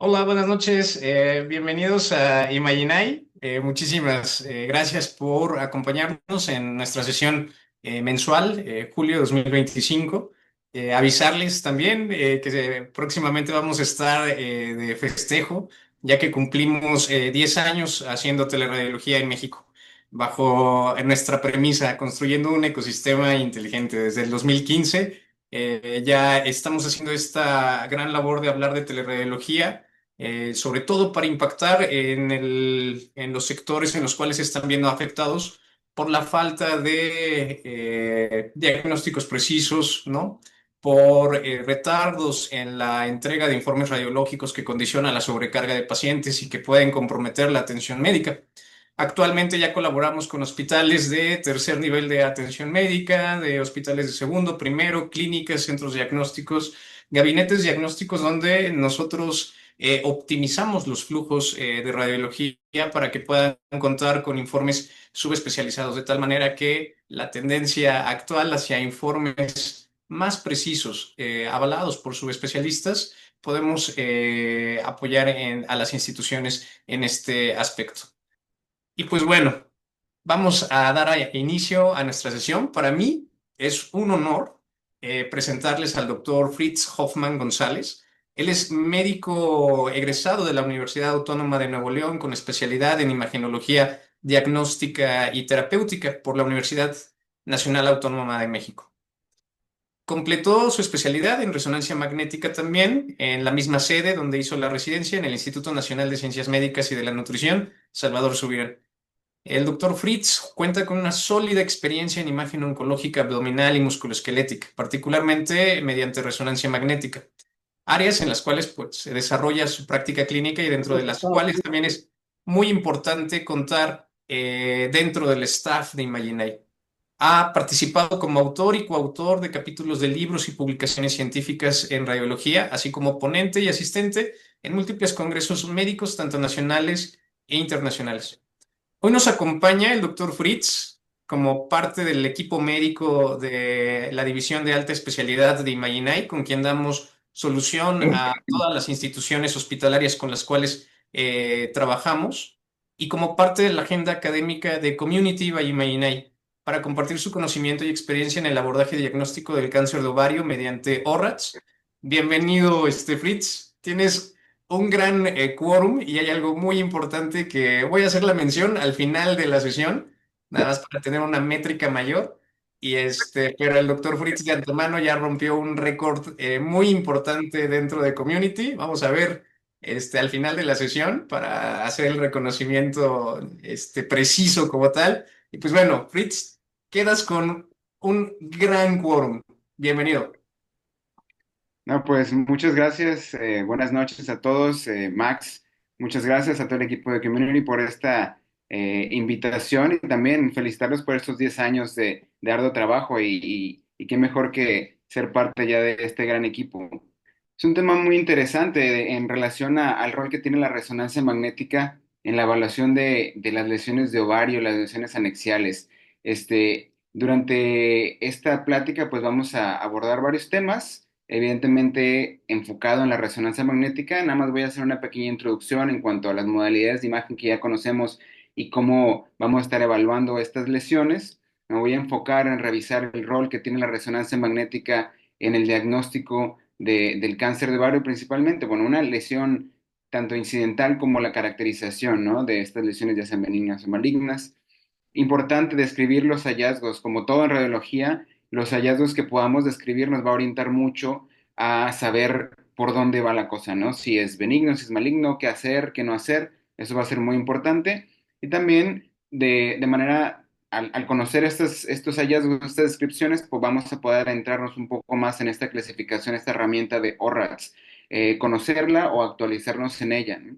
Hola, buenas noches. Bienvenidos a Imaginai. Muchísimas gracias por acompañarnos en nuestra sesión mensual, julio 2025. Avisarles también que próximamente vamos a estar de festejo, ya que cumplimos 10 años haciendo teleradiología en México, bajo nuestra premisa, construyendo un ecosistema inteligente. Desde el 2015 ya estamos haciendo esta gran labor de hablar de teleradiología, sobre todo para impactar en los sectores en los cuales se están viendo afectados por la falta de diagnósticos precisos, ¿no? Por retardos en la entrega de informes radiológicos que condicionan la sobrecarga de pacientes y que pueden comprometer la atención médica. Actualmente ya colaboramos con hospitales de tercer nivel de atención médica, de hospitales de segundo, primero, clínicas, centros diagnósticos, gabinetes diagnósticos donde nosotros optimizamos los flujos de radiología para que puedan contar con informes subespecializados, de tal manera que la tendencia actual hacia informes más precisos, avalados por subespecialistas, podemos apoyar a las instituciones en este aspecto. Y pues bueno, vamos a dar inicio a nuestra sesión. Para mí es un honor presentarles al doctor Fritz Hoffmann González. Él es médico egresado de la Universidad Autónoma de Nuevo León con especialidad en imagenología diagnóstica y terapéutica por la Universidad Nacional Autónoma de México. Completó su especialidad en resonancia magnética también en la misma sede donde hizo la residencia en el Instituto Nacional de Ciencias Médicas y de la Nutrición, Salvador Subirán. El doctor Fritz cuenta con una sólida experiencia en imagen oncológica abdominal y musculoesquelética, particularmente mediante resonancia magnética, áreas en las cuales pues, se desarrolla su práctica clínica y dentro de las cuales también es muy importante contar dentro del staff de Imaginai. Ha participado como autor y coautor de capítulos de libros y publicaciones científicas en radiología, así como ponente y asistente en múltiples congresos médicos, tanto nacionales e internacionales. Hoy nos acompaña el doctor Fritz como parte del equipo médico de la División de Alta Especialidad de Imaginai, con quien damos solución a todas las instituciones hospitalarias con las cuales trabajamos, y como parte de la agenda académica de Community by Imaginai, para compartir su conocimiento y experiencia en el abordaje diagnóstico del cáncer de ovario mediante ORATS. Bienvenido, Fritz. Tienes un gran quórum y hay algo muy importante que voy a hacer la mención al final de la sesión, nada más para tener una métrica mayor. Pero el doctor Fritz de antemano ya rompió un récord muy importante dentro de Community. Vamos a ver al final de la sesión para hacer el reconocimiento preciso como tal. Y pues bueno, Fritz, quedas con un gran quórum. Bienvenido. No, pues muchas gracias, buenas noches a todos, Max, muchas gracias a todo el equipo de Community por esta invitación y también felicitarlos por estos 10 años de arduo trabajo y qué mejor que ser parte ya de este gran equipo. Es un tema muy interesante en relación al rol que tiene la resonancia magnética en la evaluación de las lesiones de ovario, las lesiones anexiales. Durante esta plática, pues vamos a abordar varios temas evidentemente enfocado en la resonancia magnética. Nada más voy a hacer una pequeña introducción en cuanto a las modalidades de imagen que ya conocemos y cómo vamos a estar evaluando estas lesiones. Me voy a enfocar en revisar el rol que tiene la resonancia magnética en el diagnóstico del cáncer de ovario principalmente. Bueno, una lesión tanto incidental como la caracterización, ¿no?, de estas lesiones, ya sean benignas o malignas. Importante describir los hallazgos, como todo en radiología, los hallazgos que podamos describir nos va a orientar mucho a saber por dónde va la cosa, ¿no? Si es benigno, si es maligno, qué hacer, qué no hacer, eso va a ser muy importante. Y también de manera, al conocer estos hallazgos, estas descripciones, pues vamos a poder entrarnos un poco más en esta clasificación, esta herramienta de ORATS, conocerla o actualizarnos en ella, ¿no?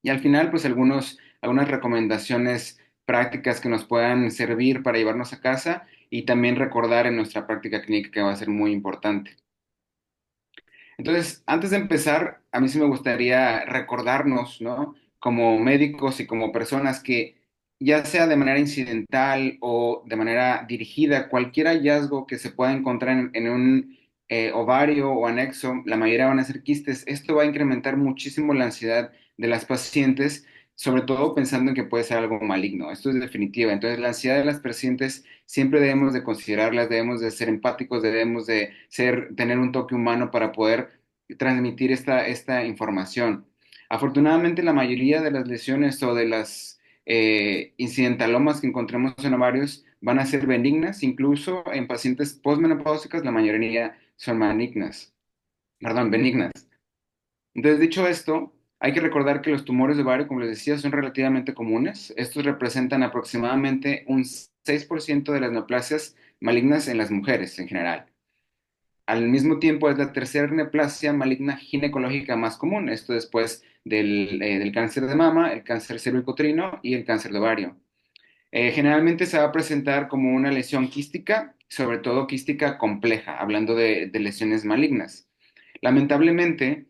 Y al final, pues algunas recomendaciones prácticas que nos puedan servir para llevarnos a casa y también recordar en nuestra práctica clínica que va a ser muy importante. Entonces, antes de empezar, a mí sí me gustaría recordarnos, ¿no?, como médicos y como personas que ya sea de manera incidental o de manera dirigida, cualquier hallazgo que se pueda encontrar ovario o anexo, la mayoría van a ser quistes. Esto va a incrementar muchísimo la ansiedad de las pacientes, sobre todo pensando en que puede ser algo maligno. Esto es definitivo. Entonces, la ansiedad de las pacientes siempre debemos de considerarlas, debemos de ser empáticos, debemos de tener un toque humano para poder transmitir esta información. Afortunadamente, la mayoría de las lesiones o de las incidentalomas que encontremos en ovarios van a ser benignas, incluso en pacientes postmenopáusicas, la mayoría son malignas, perdón, benignas. Entonces, dicho esto, hay que recordar que los tumores de ovario, como les decía, son relativamente comunes. Estos representan aproximadamente un 6% de las neoplasias malignas en las mujeres en general. Al mismo tiempo, es la tercera neoplasia maligna ginecológica más común, esto después del cáncer de mama, el cáncer cervicuterino y el cáncer de ovario. Generalmente se va a presentar como una lesión quística, sobre todo quística compleja, hablando de lesiones malignas. Lamentablemente,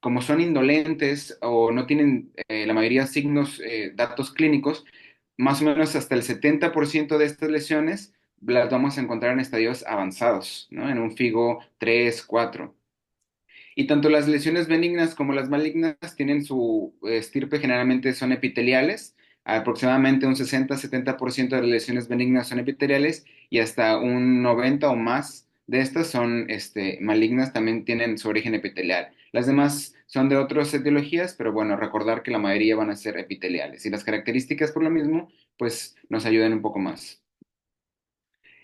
como son indolentes o no tienen la mayoría signos, datos clínicos, más o menos hasta el 70% de estas lesiones las vamos a encontrar en estadios avanzados, ¿no? En un FIGO 3, 4. Y tanto las lesiones benignas como las malignas tienen su estirpe, generalmente son epiteliales. Aproximadamente un 60-70% de las lesiones benignas son epiteliales y hasta un 90 o más de estas son malignas, también tienen su origen epitelial. Las demás son de otras etiologías, pero bueno, recordar que la mayoría van a ser epiteliales. Y las características por lo mismo, pues nos ayudan un poco más.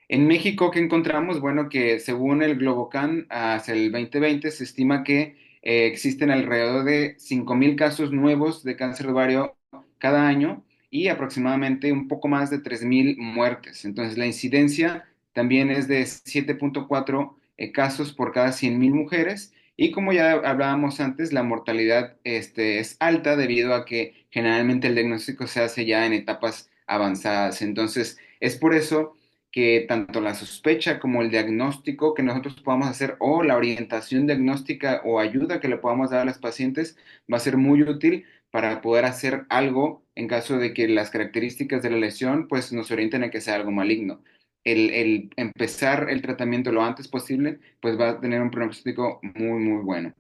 En México, ¿qué encontramos? Bueno, que según el Globocan, hacia el 2020 se estima que existen alrededor de 5,000 casos nuevos de cáncer de ovario cada año y aproximadamente un poco más de 3,000 muertes. Entonces, la incidencia también es de 7,4 casos por cada 100,000 mujeres. Y como ya hablábamos antes, la mortalidad es alta debido a que generalmente el diagnóstico se hace ya en etapas avanzadas. Entonces, es por eso que tanto la sospecha como el diagnóstico que nosotros podamos hacer o la orientación diagnóstica o ayuda que le podamos dar a los pacientes va a ser muy útil para poder hacer algo en caso de que las características de la lesión pues nos orienten a que sea algo maligno. El empezar el tratamiento lo antes posible pues va a tener un pronóstico muy, muy bueno.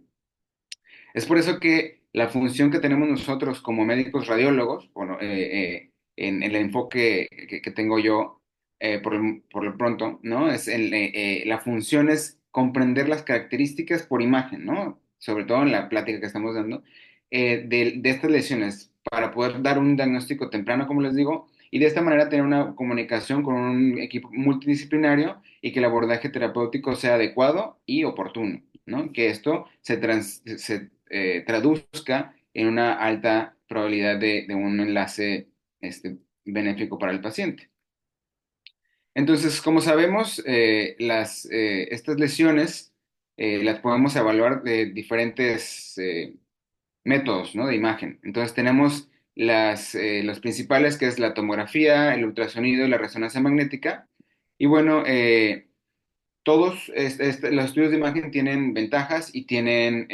Es por eso que la función que tenemos nosotros como médicos radiólogos, bueno, en el enfoque que tengo yo por lo pronto, ¿no? La función es comprender las características por imagen, ¿no? Sobre todo en la plática que estamos dando, de estas lesiones, para poder dar un diagnóstico temprano, como les digo, y de esta manera tener una comunicación con un equipo multidisciplinario y que el abordaje terapéutico sea adecuado y oportuno, ¿no? Que esto se traduzca en una alta probabilidad de un enlace benéfico para el paciente. Entonces, como sabemos, estas lesiones las podemos evaluar de diferentes métodos, ¿no? De imagen. Entonces, tenemos los principales, que es la tomografía, el ultrasonido y la resonancia magnética. Y bueno, todos los estudios de imagen tienen ventajas y tienen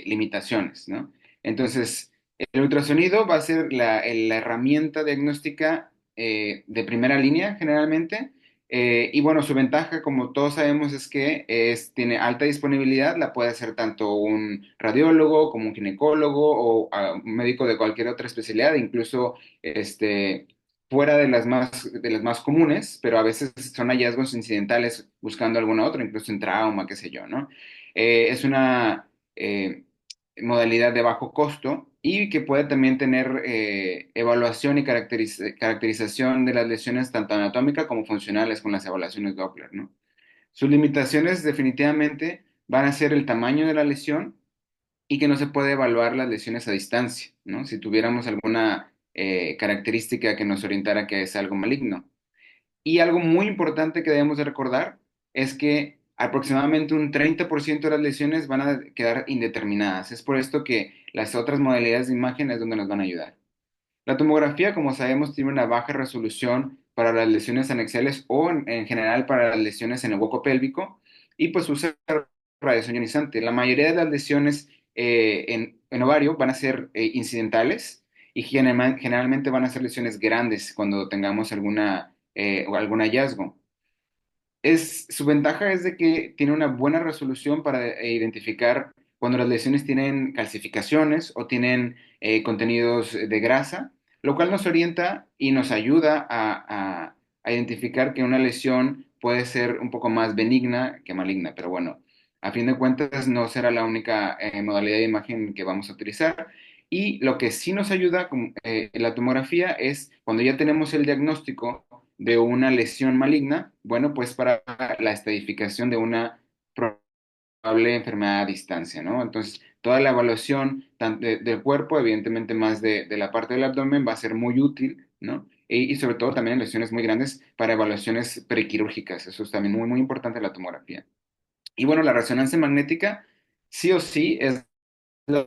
limitaciones, ¿no? Entonces, el ultrasonido va a ser la herramienta diagnóstica de primera línea generalmente. Y bueno, su ventaja, como todos sabemos, es que tiene alta disponibilidad, la puede hacer tanto un radiólogo como un ginecólogo o un médico de cualquier otra especialidad, incluso fuera de las más comunes, pero a veces son hallazgos incidentales buscando alguna otra, incluso en trauma, qué sé yo, ¿no? Es una modalidad de bajo costo y que puede también tener evaluación y caracterización de las lesiones tanto anatómicas como funcionales con las evaluaciones Doppler, ¿no? Sus limitaciones definitivamente van a ser el tamaño de la lesión y que no se puede evaluar las lesiones a distancia, ¿no? Si tuviéramos alguna característica que nos orientara que es algo maligno. Y algo muy importante que debemos de recordar es que aproximadamente un 30% de las lesiones van a quedar indeterminadas. Es por esto que las otras modalidades de imagen es donde nos van a ayudar. La tomografía, como sabemos, tiene una baja resolución para las lesiones anexiales o en general para las lesiones en el hueco pélvico y pues usa radiación ionizante. La mayoría de las lesiones en ovario van a ser incidentales y generalmente van a ser lesiones grandes cuando tengamos o algún hallazgo. Su ventaja es de que tiene una buena resolución para identificar cuando las lesiones tienen calcificaciones o tienen contenidos de grasa, lo cual nos orienta y nos ayuda a identificar que una lesión puede ser un poco más benigna que maligna, pero bueno, a fin de cuentas no será la única modalidad de imagen que vamos a utilizar. Y lo que sí nos ayuda la tomografía es cuando ya tenemos el diagnóstico de una lesión maligna, bueno, pues para la estadificación de una probable enfermedad a distancia, ¿no? Entonces, toda la evaluación del cuerpo, evidentemente más de la parte del abdomen, va a ser muy útil, ¿no? Y sobre todo también en lesiones muy grandes para evaluaciones prequirúrgicas. Eso es también muy, muy importante en la tomografía. Y bueno, la resonancia magnética, sí o sí, es la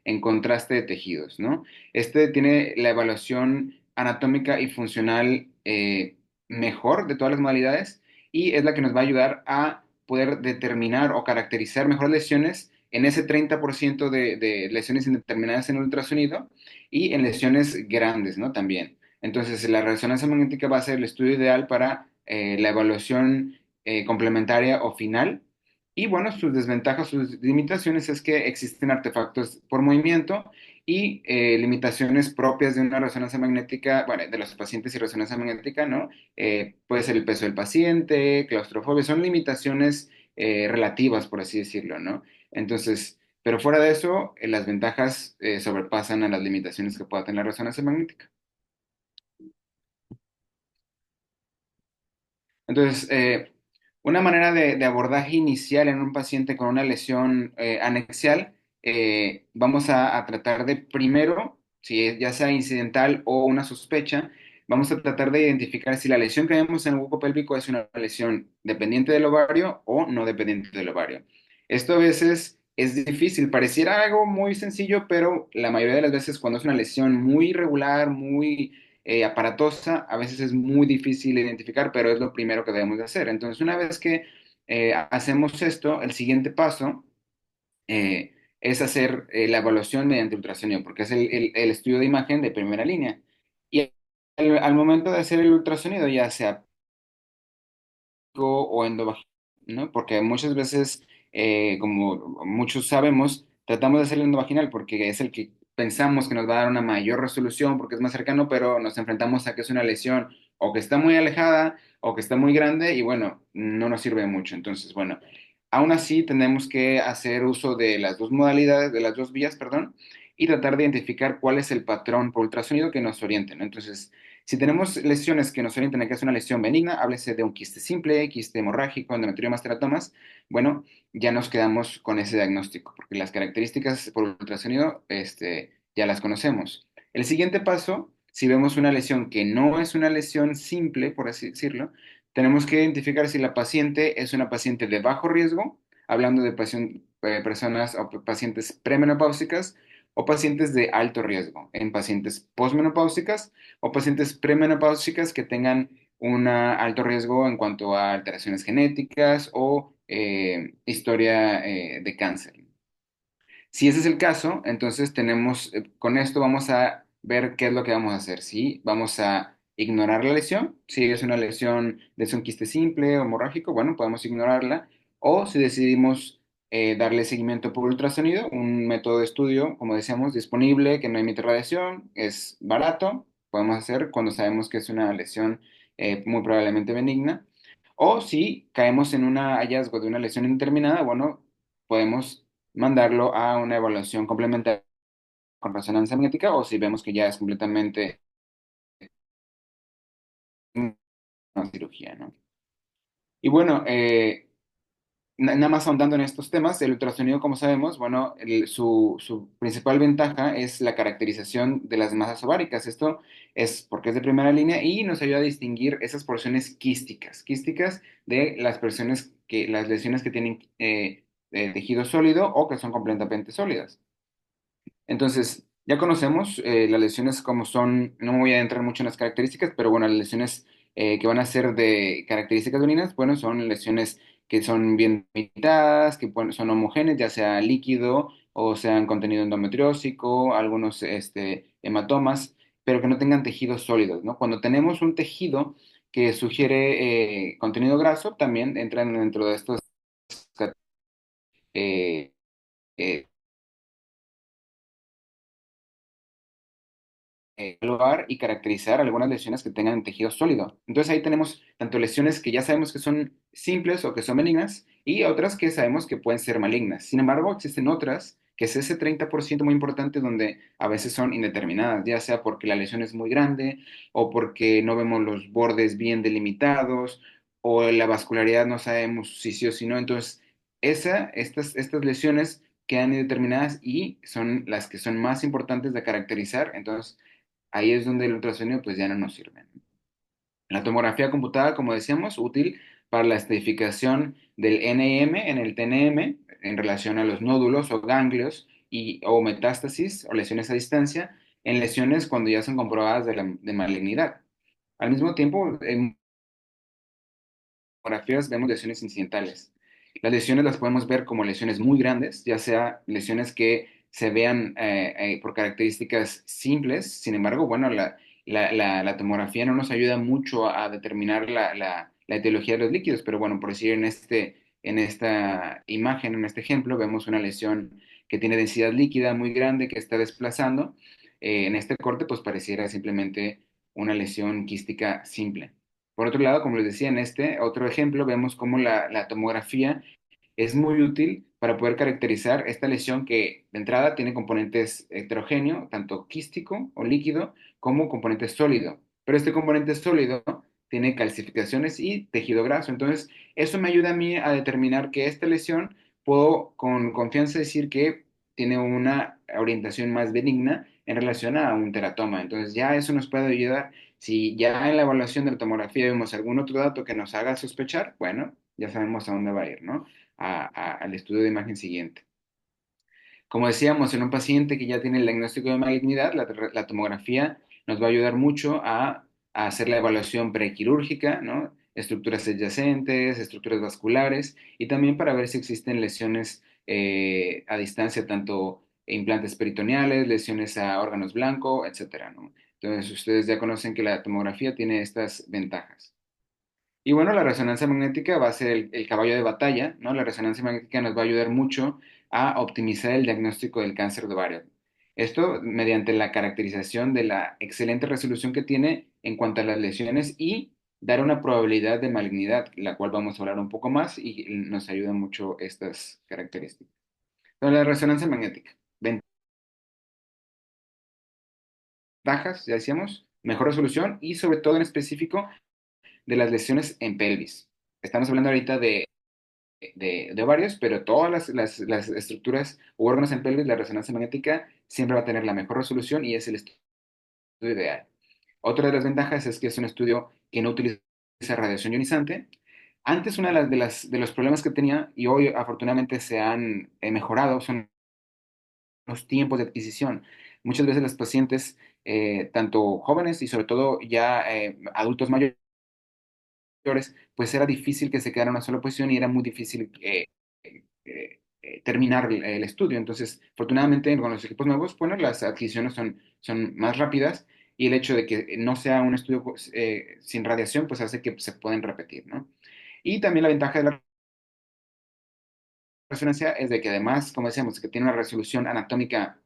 en contraste de tejidos, ¿no? Este tiene la evaluación anatómica y funcional mejor de todas las modalidades y es la que nos va a ayudar a poder determinar o caracterizar mejor lesiones en ese 30% de lesiones indeterminadas en ultrasonido y en lesiones grandes, ¿no? También. Entonces, la resonancia magnética va a ser el estudio ideal para la evaluación complementaria o final y bueno, sus desventajas, sus limitaciones es que existen artefactos por movimiento y limitaciones propias de una resonancia magnética, bueno, de los pacientes y resonancia magnética, ¿no? Puede ser el peso del paciente, claustrofobia, son limitaciones relativas, por así decirlo, ¿no? Entonces, pero fuera de eso, las ventajas sobrepasan a las limitaciones que pueda tener la resonancia magnética. Entonces, una manera de abordaje inicial en un paciente con una lesión anexial, vamos a tratar de primero, si ya sea incidental o una sospecha, vamos a tratar de identificar si la lesión que vemos en el hueco pélvico es una lesión dependiente del ovario o no dependiente del ovario. Esto a veces es difícil, pareciera algo muy sencillo, pero la mayoría de las veces cuando es una lesión muy irregular, muy aparatosa, a veces es muy difícil de identificar, pero es lo primero que debemos de hacer. Entonces, una vez que hacemos esto, el siguiente paso es hacer la evaluación mediante ultrasonido, porque es el estudio de imagen de primera línea. Y al momento de hacer el ultrasonido, ya sea o endovaginal, ¿no? Porque muchas veces, como muchos sabemos, tratamos de hacer el endovaginal porque es el que pensamos que nos va a dar una mayor resolución porque es más cercano, pero nos enfrentamos a que es una lesión o que está muy alejada o que está muy grande y bueno, no nos sirve mucho. Entonces, bueno, aún así tenemos que hacer uso de las dos modalidades, de las dos vías, perdón, y tratar de identificar cuál es el patrón por ultrasonido que nos oriente, ¿no? Entonces, si tenemos lesiones que nos orientan a que es una lesión benigna, háblese de un quiste simple, quiste hemorrágico, endometriomas, teratomas, bueno, ya nos quedamos con ese diagnóstico, porque las características por ultrasonido, ya las conocemos. El siguiente paso, si vemos una lesión que no es una lesión simple, por así decirlo, tenemos que identificar si la paciente es una paciente de bajo riesgo, hablando de personas o pacientes premenopáusicas, o pacientes de alto riesgo, en pacientes posmenopáusicas o pacientes premenopáusicas que tengan un alto riesgo en cuanto a alteraciones genéticas o historia de cáncer. Si ese es el caso, entonces con esto vamos a ver qué es lo que vamos a hacer. Si vamos a ignorar la lesión, si es una lesión de un quiste simple o hemorrágico, bueno, podemos ignorarla. O si decidimos darle seguimiento por ultrasonido, un método de estudio, como decíamos, disponible, que no emite radiación, es barato, podemos hacer cuando sabemos que es una lesión muy probablemente benigna. O si caemos en un hallazgo de una lesión indeterminada, bueno, podemos mandarlo a una evaluación complementaria con resonancia magnética o si vemos que ya es completamente una cirugía, ¿no? Y bueno, nada más ahondando en estos temas, el ultrasonido, como sabemos, bueno, su principal ventaja es la caracterización de las masas ováricas. Esto es porque es de primera línea y nos ayuda a distinguir esas porciones quísticas de las lesiones que tienen tejido sólido o que son completamente sólidas. Entonces, ya conocemos las lesiones como son, no me voy a entrar mucho en las características, pero bueno, las lesiones que van a ser de características urinas, bueno, son lesiones que son bien limitadas, que son homogéneas, ya sea líquido o sean contenido endometriósico, algunos hematomas, pero que no tengan tejidos sólidos, ¿no? Cuando tenemos un tejido que sugiere contenido graso, también entran dentro de estos eh, eh, evaluar y caracterizar algunas lesiones que tengan tejido sólido. Entonces ahí tenemos tanto lesiones que ya sabemos que son simples o que son benignas y otras que sabemos que pueden ser malignas. Sin embargo, existen otras, que es ese 30% muy importante donde a veces son indeterminadas, ya sea porque la lesión es muy grande o porque no vemos los bordes bien delimitados o la vascularidad no sabemos si sí o si no. Entonces, estas lesiones quedan indeterminadas y son las que son más importantes de caracterizar. Entonces, ahí es donde el ultrasonido pues ya no nos sirve. La tomografía computada, como decíamos, útil para la estratificación del NEM en el TNM en relación a los nódulos o ganglios o metástasis o lesiones a distancia en lesiones cuando ya son comprobadas de malignidad. Al mismo tiempo, en tomografías vemos lesiones incidentales. Las lesiones las podemos ver como lesiones muy grandes, ya sea lesiones que se vean por características simples. Sin embargo, bueno, la tomografía no nos ayuda mucho a determinar la etiología de los líquidos, pero bueno, por decir en esta imagen, en este ejemplo, vemos una lesión que tiene densidad líquida muy grande que está desplazando. En este corte, pues pareciera simplemente una lesión quística simple. Por otro lado, como les decía, en este otro ejemplo vemos cómo la tomografía es muy útil para poder caracterizar esta lesión que de entrada tiene componentes heterogéneo, tanto quístico o líquido, como componente sólido. Pero este componente sólido tiene calcificaciones y tejido graso. Entonces, eso me ayuda a mí a determinar que esta lesión puedo con confianza decir que tiene una orientación más benigna en relación a un teratoma. Entonces, ya eso nos puede ayudar. Si ya en la evaluación de la tomografía vemos algún otro dato que nos haga sospechar, bueno, ya sabemos a dónde va a ir, ¿no? Al estudio de imagen siguiente. Como decíamos, en un paciente que ya tiene el diagnóstico de malignidad, la tomografía nos va a ayudar mucho a hacer la evaluación prequirúrgica, ¿no? Estructuras adyacentes, estructuras vasculares y también para ver si existen lesiones a distancia, tanto implantes peritoneales, lesiones a órganos blancos, etcétera, ¿no? Entonces, ustedes ya conocen que la tomografía tiene estas ventajas. Y bueno, la resonancia magnética va a ser el caballo de batalla, ¿no? La resonancia magnética nos va a ayudar mucho a optimizar el diagnóstico del cáncer de ovario. Esto mediante la caracterización de la excelente resolución que tiene en cuanto a las lesiones y dar una probabilidad de malignidad, la cual vamos a hablar un poco más y nos ayuda mucho estas características. Entonces, la resonancia magnética. Ventajas, ya decíamos, mejor resolución y sobre todo en específico de las lesiones en pelvis. Estamos hablando ahorita de ovarios, pero todas las estructuras u órganos en pelvis, la resonancia magnética siempre va a tener la mejor resolución y es el estudio ideal. Otra de las ventajas es que es un estudio que no utiliza radiación ionizante. Antes, una de los problemas que tenía, y hoy afortunadamente se han mejorado, son los tiempos de adquisición. Muchas veces los pacientes, tanto jóvenes y sobre todo ya adultos mayores, pues era difícil que se quedara en una sola posición y era muy difícil terminar el estudio. Entonces, afortunadamente, con los equipos nuevos, bueno, las adquisiciones son más rápidas y el hecho de que no sea un estudio sin radiación, pues hace que se pueden repetir, ¿no? Y también la ventaja de la resonancia es de que además, como decíamos, que tiene una resolución anatómica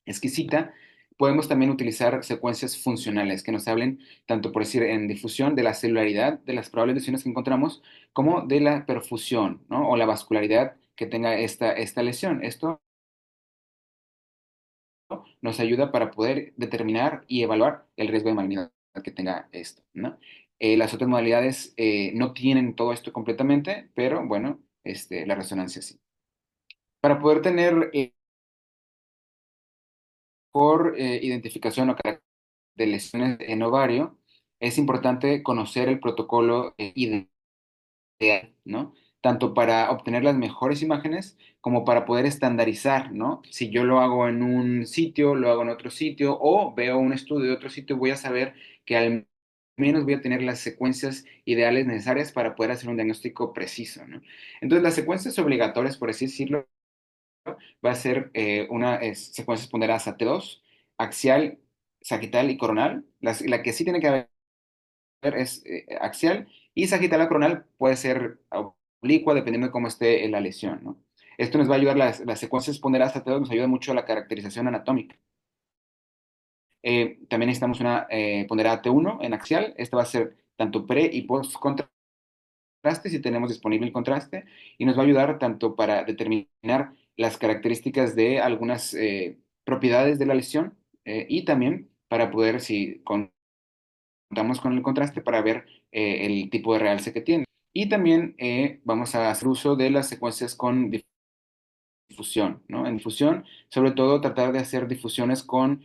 exquisita, podemos también utilizar secuencias funcionales que nos hablen, tanto por decir en difusión, de la celularidad de las probables lesiones que encontramos, como de la perfusión, ¿no? O la vascularidad que tenga esta lesión. Esto nos ayuda para poder determinar y evaluar el riesgo de malignidad que tenga esto, ¿no? Las otras modalidades no tienen todo esto completamente, pero bueno, la resonancia sí. Para poder tener por identificación o carácter de lesiones en ovario, es importante conocer el protocolo ideal, ¿no? Tanto para obtener las mejores imágenes como para poder estandarizar, ¿no? Si yo lo hago en un sitio, lo hago en otro sitio o veo un estudio de otro sitio, voy a saber que al menos voy a tener las secuencias ideales necesarias para poder hacer un diagnóstico preciso, ¿no? Entonces, las secuencias obligatorias, por así decirlo, va a ser una secuencia ponderadas a T2, axial, sagital y coronal. La que sí tiene que haber es axial y sagital acronal puede ser oblicua dependiendo de cómo esté la lesión, ¿no? Esto nos va a ayudar, las secuencias ponderadas nos ayuda mucho a la caracterización anatómica. También necesitamos una ponderada T1 en axial. Esta va a ser tanto pre y post contraste si tenemos disponible el contraste y nos va a ayudar tanto para determinar las características de algunas propiedades de la lesión y también para poder, si contamos con el contraste, para ver el tipo de realce que tiene. Y también vamos a hacer uso de las secuencias con difusión, ¿no? En difusión, sobre todo tratar de hacer difusiones con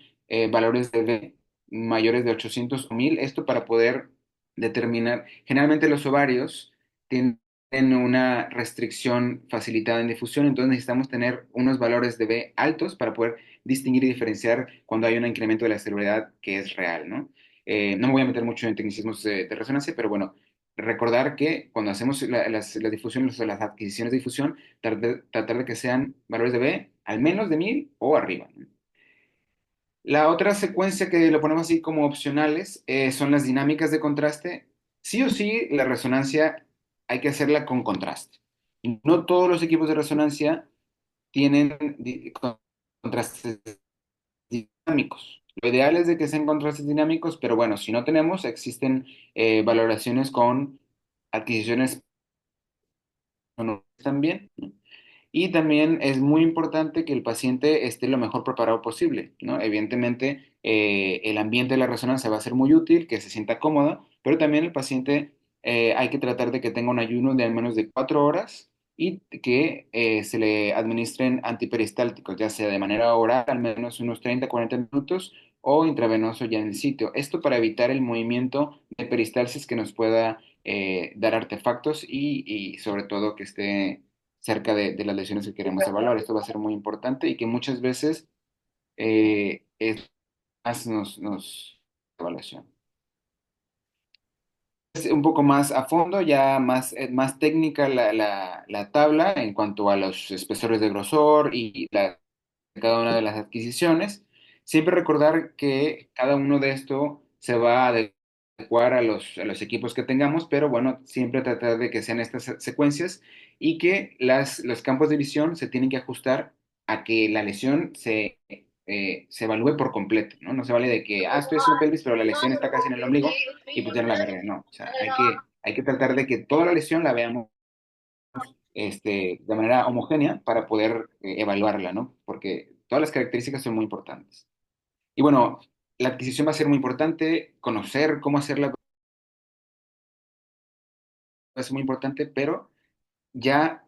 valores de V mayores de 800 o 1000, esto para poder determinar, generalmente los ovarios tienen una restricción facilitada en difusión, entonces necesitamos tener unos valores de V altos para poder distinguir y diferenciar cuando hay un incremento de la celularidad que es real, ¿no? No me voy a meter mucho en tecnicismos de resonancia, pero bueno, recordar que cuando hacemos las difusiones o las adquisiciones de difusión, tratar de que sean valores de B al menos de 1000 o arriba, ¿no? La otra secuencia que lo ponemos así como opcionales son las dinámicas de contraste. Sí o sí, la resonancia hay que hacerla con contraste. Y no todos los equipos de resonancia tienen contrastes dinámicos. Lo ideal es de que sean contrastes dinámicos, pero bueno, si no tenemos, existen valoraciones con adquisiciones también. Y también es muy importante que el paciente esté lo mejor preparado posible, ¿no? Evidentemente, el ambiente de la resonancia va a ser muy útil, que se sienta cómodo, pero también el paciente hay que tratar de que tenga un ayuno de al menos de 4 horas y que se le administren antiperistálticos, ya sea de manera oral, al menos unos 30, 40 minutos, o intravenoso ya en el sitio. Esto para evitar el movimiento de peristalsis que nos pueda dar artefactos y sobre todo que esté cerca de las lesiones que queremos evaluar. Esto va a ser muy importante y que muchas veces es más nos evaluación. Es un poco más a fondo, ya más técnica la tabla en cuanto a los espesores de grosor y cada una de las adquisiciones. Siempre recordar que cada uno de esto se va a adecuar a los equipos que tengamos, pero bueno, siempre tratar de que sean estas secuencias y que los campos de visión se tienen que ajustar a que la lesión se evalúe por completo, ¿no? No se vale de que, estoy haciendo pelvis, pero la lesión está casi en el ombligo y pues ya no la agarré, no. O sea, hay que tratar de que toda la lesión la veamos de manera homogénea para poder evaluarla, ¿no? Porque todas las características son muy importantes. Y bueno, la adquisición va a ser muy importante, conocer cómo hacerla va a ser muy importante, pero ya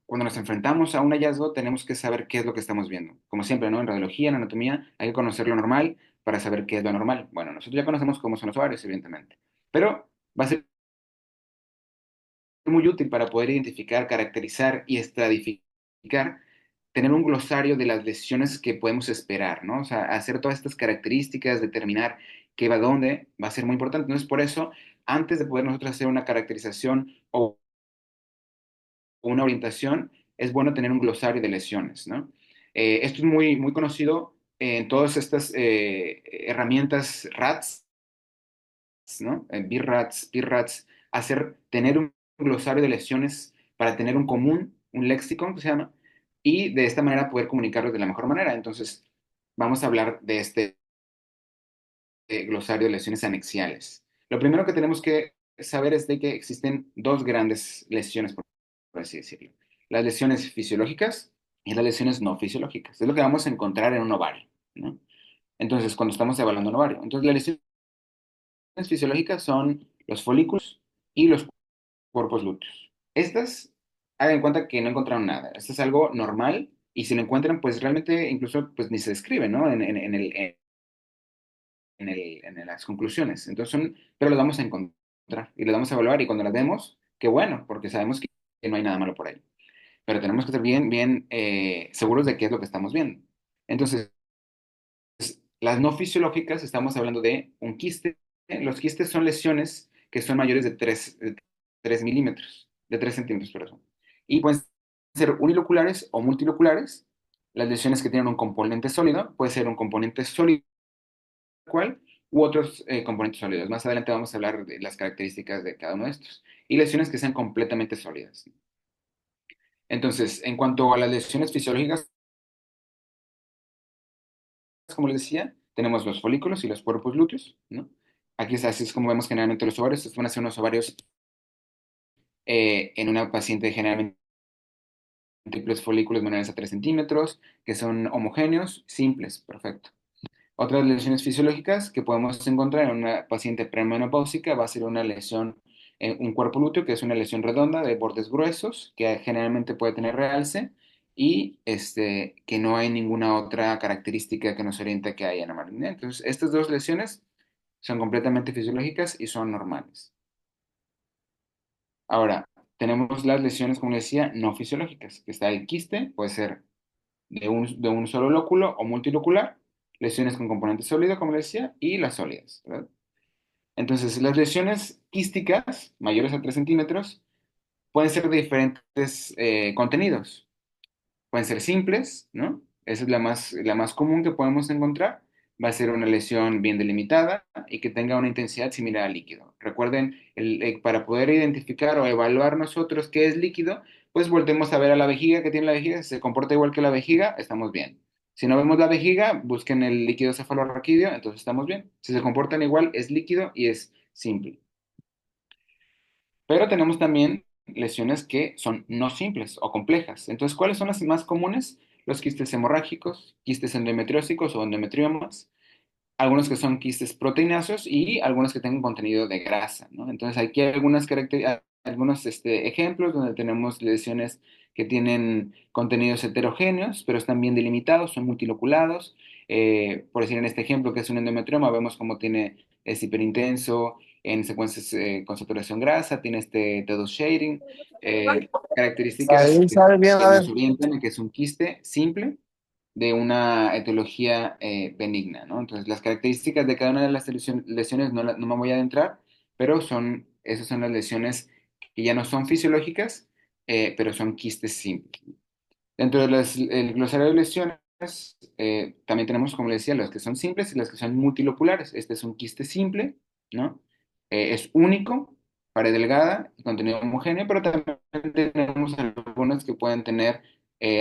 cuando nos enfrentamos a un hallazgo tenemos que saber qué es lo que estamos viendo. Como siempre, ¿no? En radiología, en anatomía, hay que conocer lo normal para saber qué es lo normal. Bueno, nosotros ya conocemos cómo son los ovarios, evidentemente, pero va a ser muy útil para poder identificar, caracterizar y estratificar, tener un glosario de las lesiones que podemos esperar, ¿no? O sea, hacer todas estas características, determinar qué va dónde, va a ser muy importante. Entonces, por eso, antes de poder nosotros hacer una caracterización o una orientación, es bueno tener un glosario de lesiones, ¿no? Esto es muy, muy conocido en todas estas herramientas RATS, ¿no? BIRATS, PIRATS, tener un glosario de lesiones para tener un común, un léxico, que se llama, y de esta manera poder comunicarlos de la mejor manera. Entonces, vamos a hablar de este glosario de lesiones anexiales. Lo primero que tenemos que saber es de que existen dos grandes lesiones, por así decirlo. Las lesiones fisiológicas y las lesiones no fisiológicas. Es lo que vamos a encontrar en un ovario, ¿no? Entonces, cuando estamos evaluando un ovario. Entonces, las lesiones fisiológicas son los folículos y los cuerpos lúteos. Estas, hagan en cuenta que no encontraron nada. Esto es algo normal y si lo encuentran, pues realmente incluso pues ni se describe, ¿no? En las conclusiones. Entonces pero las vamos a encontrar y las vamos a evaluar y cuando las vemos, qué bueno, porque sabemos que no hay nada malo por ahí. Pero tenemos que estar bien, bien seguros de qué es lo que estamos viendo. Entonces, las no fisiológicas, estamos hablando de un quiste. Los quistes son lesiones que son mayores de 3 milímetros, de 3 centímetros, perdón. Y pueden ser uniloculares o multiloculares. Las lesiones que tienen un componente sólido, puede ser un componente sólido, ¿cuál? u otros componentes sólidos. Más adelante vamos a hablar de las características de cada uno de estos. Y lesiones que sean completamente sólidas. Entonces, en cuanto a las lesiones fisiológicas, como les decía, tenemos los folículos y los cuerpos lúteos, ¿no? Aquí es así es como vemos generalmente los ovarios. Estos van a ser unos ovarios en una paciente generalmente múltiples folículos menores a 3 centímetros, que son homogéneos, simples, perfecto. Otras lesiones fisiológicas que podemos encontrar en una paciente premenopáusica va a ser una lesión en un cuerpo lúteo, que es una lesión redonda de bordes gruesos, que generalmente puede tener realce y que no hay ninguna otra característica que nos oriente a que haya anormalidad. Entonces, estas dos lesiones son completamente fisiológicas y son normales. Ahora, tenemos las lesiones, como les decía, no fisiológicas, que está el quiste, puede ser de un solo lóculo o multilocular, lesiones con componente sólido, como les decía, y las sólidas, ¿verdad? Entonces, las lesiones quísticas mayores a 3 centímetros pueden ser de diferentes contenidos. Pueden ser simples, ¿no? Esa es la más común que podemos encontrar. Va a ser una lesión bien delimitada y que tenga una intensidad similar al líquido. Recuerden, para poder identificar o evaluar nosotros qué es líquido, pues volvemos a ver a la vejiga que tiene la vejiga. Si se comporta igual que la vejiga, estamos bien. Si no vemos la vejiga, busquen el líquido cefalorraquídeo, entonces estamos bien. Si se comportan igual, es líquido y es simple. Pero tenemos también lesiones que son no simples o complejas. Entonces, ¿cuáles son las más comunes? Los quistes hemorrágicos, quistes endometriósicos o endometriomas, algunos que son quistes proteínáceos y algunos que tengan contenido de grasa, ¿no? Entonces, aquí hay algunos ejemplos donde tenemos lesiones que tienen contenidos heterogéneos, pero están bien delimitados, son multiloculados. Por decir en este ejemplo, que es un endometrioma, vemos cómo es hiperintenso en secuencias con saturación grasa, tiene este T2 shading, características Ahí sabe bien, que a ver. nos orientan a que es un quiste simple de una etiología benigna, ¿no? Entonces, las características de cada una de las lesiones no me voy a adentrar, pero esas son las lesiones que ya no son fisiológicas, pero son quistes simples. Dentro del glosario de lesiones, también tenemos, como le decía, las que son simples y las que son multiloculares. Este es un quiste simple, ¿no? Es único, pared delgada y contenido homogéneo, pero también tenemos algunas que pueden tener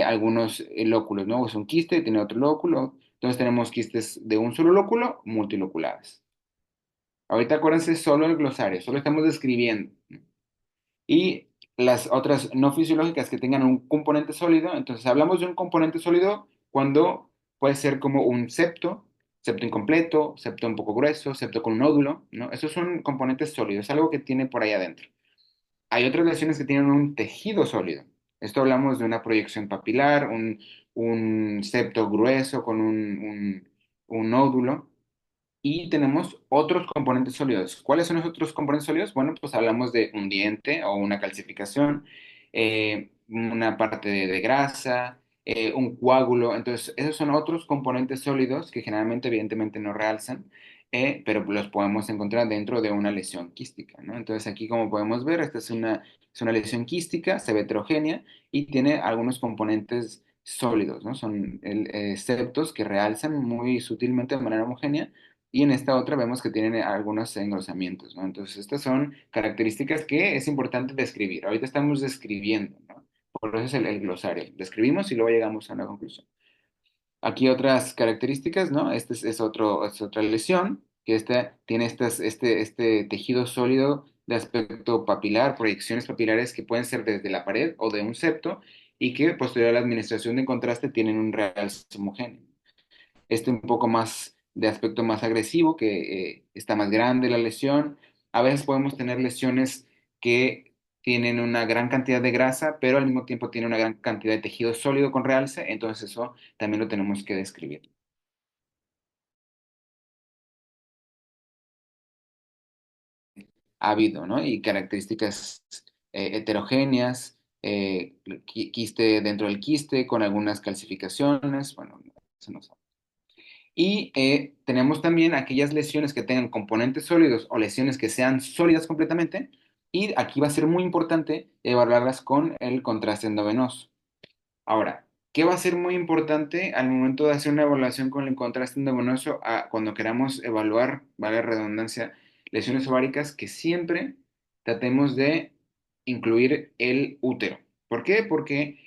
algunos lóculos, ¿no? Es un quiste y tiene otro lóculo. Entonces tenemos quistes de un solo lóculo, multiloculares. Ahorita acuérdense solo el glosario, solo estamos describiendo, ¿no? Y las otras no fisiológicas que tengan un componente sólido. Entonces, hablamos de un componente sólido cuando puede ser como un septo, septo incompleto, septo un poco grueso, septo con un nódulo, ¿no? Esos son componentes sólidos, algo que tiene por ahí adentro. Hay otras lesiones que tienen un tejido sólido. Esto hablamos de una proyección papilar, un septo grueso con un nódulo. Y tenemos otros componentes sólidos. ¿Cuáles son los otros componentes sólidos? Bueno, pues hablamos de un diente o una calcificación, una parte de grasa, un coágulo. Entonces, esos son otros componentes sólidos que generalmente, evidentemente, no realzan, pero los podemos encontrar dentro de una lesión quística, ¿no? Entonces, aquí, como podemos ver, esta es una lesión quística, se ve heterogénea y tiene algunos componentes sólidos, ¿no? Son septos que realzan muy sutilmente de manera homogénea y en esta otra vemos que tienen algunos engrosamientos, ¿no? Entonces, estas son características que es importante describir. Ahorita estamos describiendo, ¿no? Por eso es el glosario. Describimos y luego llegamos a una conclusión. Aquí otras características, ¿no? Es otra lesión, que esta tiene este tejido sólido de aspecto papilar, proyecciones papilares que pueden ser desde la pared o de un septo y que posterior a la administración de contraste tienen un realce homogéneo un poco más de aspecto más agresivo, que está más grande la lesión. A veces podemos tener lesiones que tienen una gran cantidad de grasa, pero al mismo tiempo tienen una gran cantidad de tejido sólido con realce, entonces eso también lo tenemos que describir. Ávido, ¿no? Y características heterogéneas, quiste dentro del quiste con algunas calcificaciones, bueno, eso no sabe. Y tenemos también aquellas lesiones que tengan componentes sólidos o lesiones que sean sólidas completamente. Y aquí va a ser muy importante evaluarlas con el contraste endovenoso. Ahora, ¿Qué va a ser muy importante al momento de hacer una evaluación con el contraste endovenoso cuando queramos evaluar, vale la redundancia, lesiones ováricas? Que siempre tratemos de incluir el útero. ¿Por qué? Porque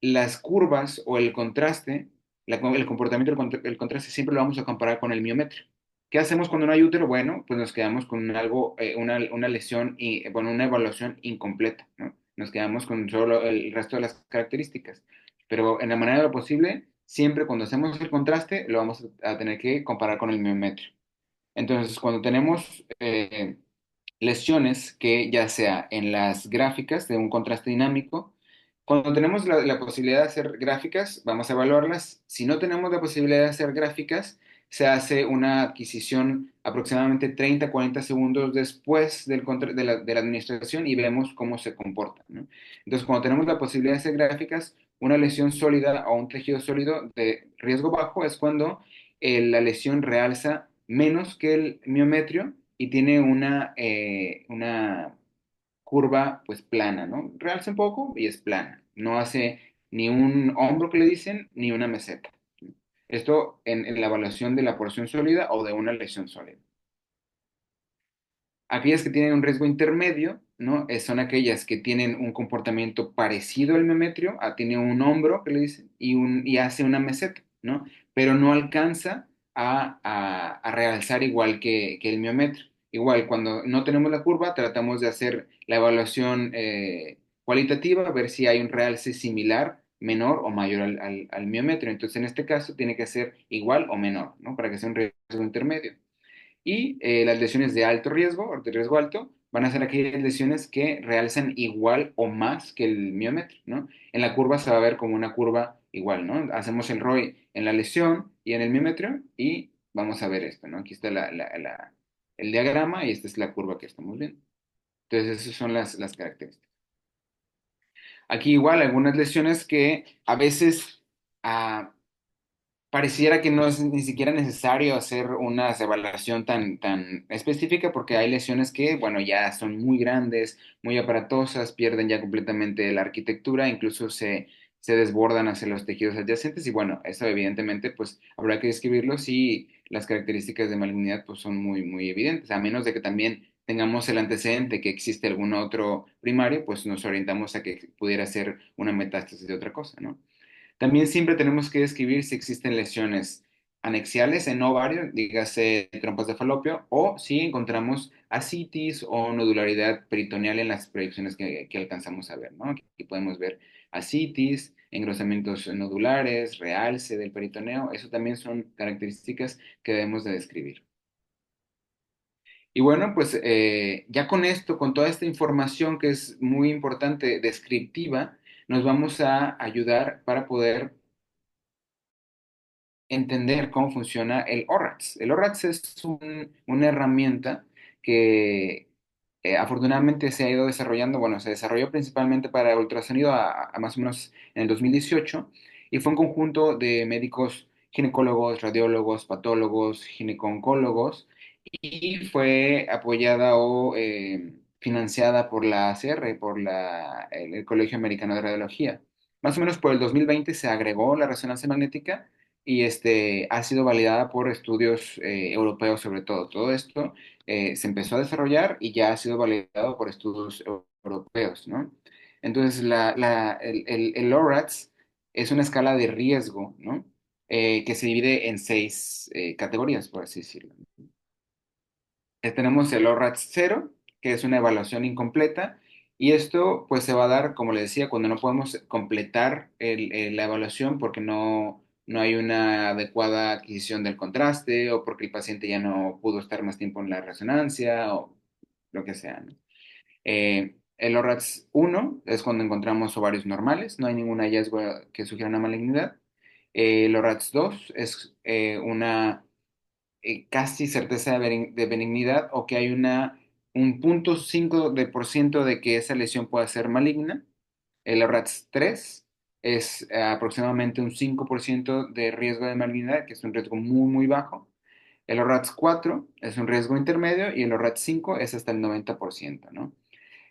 las curvas o el contraste, el comportamiento del contraste siempre lo vamos a comparar con el miometrio. ¿Qué hacemos cuando no hay útero? Bueno, pues nos quedamos con algo, una lesión y, bueno, una evaluación incompleta, ¿no? Nos quedamos con solo el resto de las características. Pero en la manera de lo posible, siempre cuando hacemos el contraste, lo vamos a tener que comparar con el miometrio. Entonces, cuando tenemos lesiones que ya sea en las gráficas de un contraste dinámico, cuando tenemos la posibilidad de hacer gráficas, vamos a evaluarlas. Si no tenemos la posibilidad de hacer gráficas, se hace una adquisición aproximadamente 30, 40 segundos después de la administración y vemos cómo se comporta, ¿no? Entonces, cuando tenemos la posibilidad de hacer gráficas, una lesión sólida o un tejido sólido de riesgo bajo es cuando la lesión realza menos que el miometrio y tiene una curva pues plana, ¿no? Realza un poco y es plana. No hace ni un hombro que le dicen, ni una meseta. Esto en la evaluación de la porción sólida o de una lesión sólida. Aquellas que tienen un riesgo intermedio, ¿no? Son aquellas que tienen un comportamiento parecido al miometrio, tiene un hombro, que le dicen, y hace una meseta, ¿no? Pero no alcanza a realzar igual que el miometrio. Igual, cuando no tenemos la curva, tratamos de hacer la evaluación cualitativa, ver si hay un realce similar, menor o mayor al miometrio. Entonces, en este caso, tiene que ser igual o menor, ¿no? Para que sea un riesgo intermedio. Y las lesiones de alto riesgo, o de riesgo alto, van a ser aquellas lesiones que realzan igual o más que el miómetro, ¿no? En la curva se va a ver como una curva igual, ¿no? Hacemos el ROI en la lesión y en el miómetro y vamos a ver esto, ¿no? Aquí está el diagrama y esta es la curva que estamos viendo. Entonces, esas son las características. Aquí igual algunas lesiones que a veces ah, pareciera que no es ni siquiera necesario hacer una evaluación tan específica porque hay lesiones que, bueno, ya son muy grandes, muy aparatosas, pierden ya completamente la arquitectura, incluso se desbordan hacia los tejidos adyacentes y bueno, eso evidentemente pues habrá que describirlo si las características de malignidad pues son muy, muy evidentes, a menos de que también tengamos el antecedente que existe algún otro primario, pues nos orientamos a que pudiera ser una metástasis de otra cosa, ¿no? También siempre tenemos que describir si existen lesiones anexiales en ovario, dígase trompas de falopio, o si encontramos ascitis o nodularidad peritoneal en las proyecciones que alcanzamos a ver, ¿no? Aquí podemos ver ascitis, engrosamientos nodulares, realce del peritoneo, eso también son características que debemos de describir. Y bueno, pues ya con esto, con toda esta información que es muy importante, descriptiva, nos vamos a ayudar para poder entender cómo funciona el ORATS. El ORATS es una herramienta que afortunadamente se ha ido desarrollando, bueno, se desarrolló principalmente para ultrasonido a más o menos en el 2018 y fue un conjunto de médicos ginecólogos, radiólogos, patólogos, gineco-oncólogos y fue apoyada o financiada por la ACR, por el Colegio Americano de Radiología. Más o menos por el 2020 se agregó la resonancia magnética y ha sido validada por estudios europeos sobre todo. Todo esto se empezó a desarrollar y ya ha sido validado por estudios europeos, ¿no? Entonces, el LORATS es una escala de riesgo, ¿no? Que se divide en 6 categorías, por así decirlo. Tenemos el ORATS 0, que es una evaluación incompleta, y esto pues se va a dar, como le decía, cuando no podemos completar la evaluación porque no hay una adecuada adquisición del contraste o porque el paciente ya no pudo estar más tiempo en la resonancia o lo que sea, ¿no? El ORATS 1 es cuando encontramos ovarios normales, no hay ningún hallazgo que sugiera una malignidad. El ORATS 2 es una casi certeza de benignidad o que hay un 0,5 por ciento de que esa lesión pueda ser maligna. El RATS 3 es aproximadamente un 5% de riesgo de malignidad, que es un riesgo muy, muy bajo. El ORATS 4 es un riesgo intermedio y el ORATS 5 es hasta el 90%, ¿no?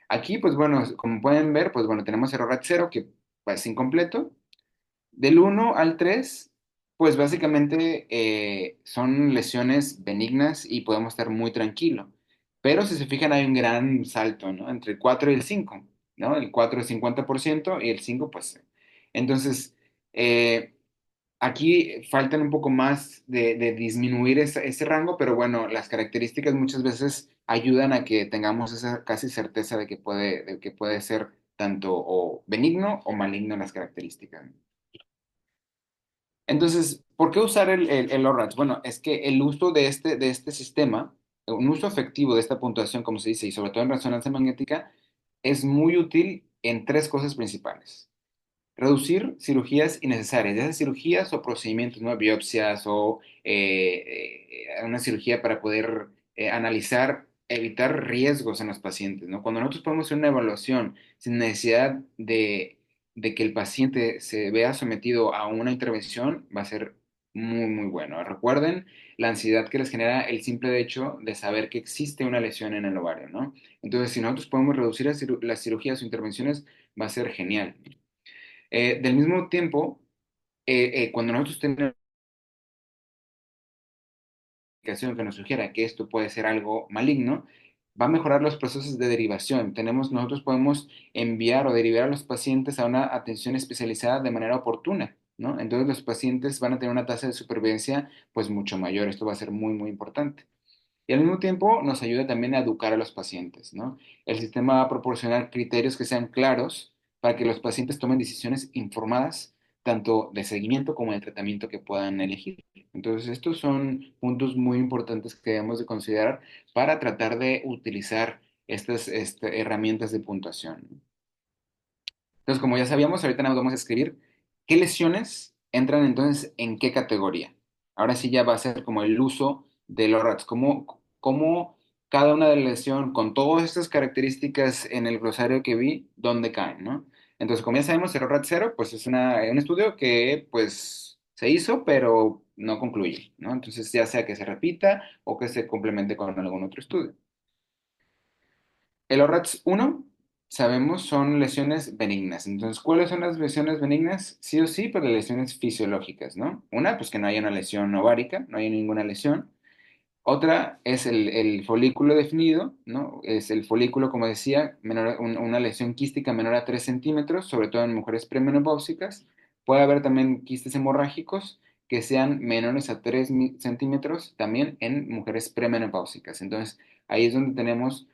Aquí, pues bueno, como pueden ver, pues bueno, tenemos el ORATS 0 que pues, es incompleto. Del 1 al 3, pues básicamente son lesiones benignas y podemos estar muy tranquilos. Pero si se fijan, hay un gran salto, ¿no? Entre el 4 y el 5, ¿no? El 4 es 50% y el 5 pues. Entonces, eh, aquí faltan un poco más de disminuir ese rango, pero bueno, las características muchas veces ayudan a que tengamos esa casi certeza de que puede ser tanto o benigno o maligno las características. Entonces, ¿por qué usar el ORATS? Bueno, es que el uso de este sistema, un uso efectivo de esta puntuación, como se dice, y sobre todo en resonancia magnética, es muy útil en tres cosas principales. Reducir cirugías innecesarias, ya sea cirugías o procedimientos, ¿no? Biopsias o una cirugía para poder analizar, evitar riesgos en los pacientes, ¿no? Cuando nosotros podemos hacer una evaluación sin necesidad de que el paciente se vea sometido a una intervención, va a ser muy, muy bueno. Recuerden la ansiedad que les genera el simple hecho de saber que existe una lesión en el ovario, ¿no? Entonces, si nosotros podemos reducir las cirugías o intervenciones, va a ser genial. Del mismo tiempo, cuando nosotros tenemos una indicación que nos sugiera que esto puede ser algo maligno, va a mejorar los procesos de derivación. Nosotros podemos enviar o derivar a los pacientes a una atención especializada de manera oportuna, ¿no? Entonces los pacientes van a tener una tasa de supervivencia pues mucho mayor. Esto va a ser muy, muy importante. Y al mismo tiempo nos ayuda también a educar a los pacientes, ¿no? El sistema va a proporcionar criterios que sean claros para que los pacientes tomen decisiones informadas, tanto de seguimiento como de tratamiento que puedan elegir. Entonces, estos son puntos muy importantes que debemos de considerar para tratar de utilizar estas herramientas de puntuación, ¿no? Entonces, como ya sabíamos, ahorita nada más vamos a escribir qué lesiones entran entonces en qué categoría. Ahora sí ya va a ser como el uso de los RATs, cómo cada una de las lesiones con todas estas características en el glosario que vi, dónde caen, ¿no? Entonces, como ya sabemos, el RAT 0, pues es un estudio que pues se hizo, pero no concluye, ¿no? Entonces, ya sea que se repita o que se complemente con algún otro estudio. El ORATS 1, sabemos, son lesiones benignas. Entonces, ¿cuáles son las lesiones benignas? Sí o sí, pues las lesiones fisiológicas, ¿no? Una, pues que no haya una lesión ovárica, no haya ninguna lesión. Otra es el folículo definido, ¿no? Es el folículo, como decía, una lesión quística menor a 3 centímetros, sobre todo en mujeres premenopáusicas. Puede haber también quistes hemorrágicos que sean menores a 3 centímetros, también en mujeres premenopáusicas. Entonces, ahí es donde tenemos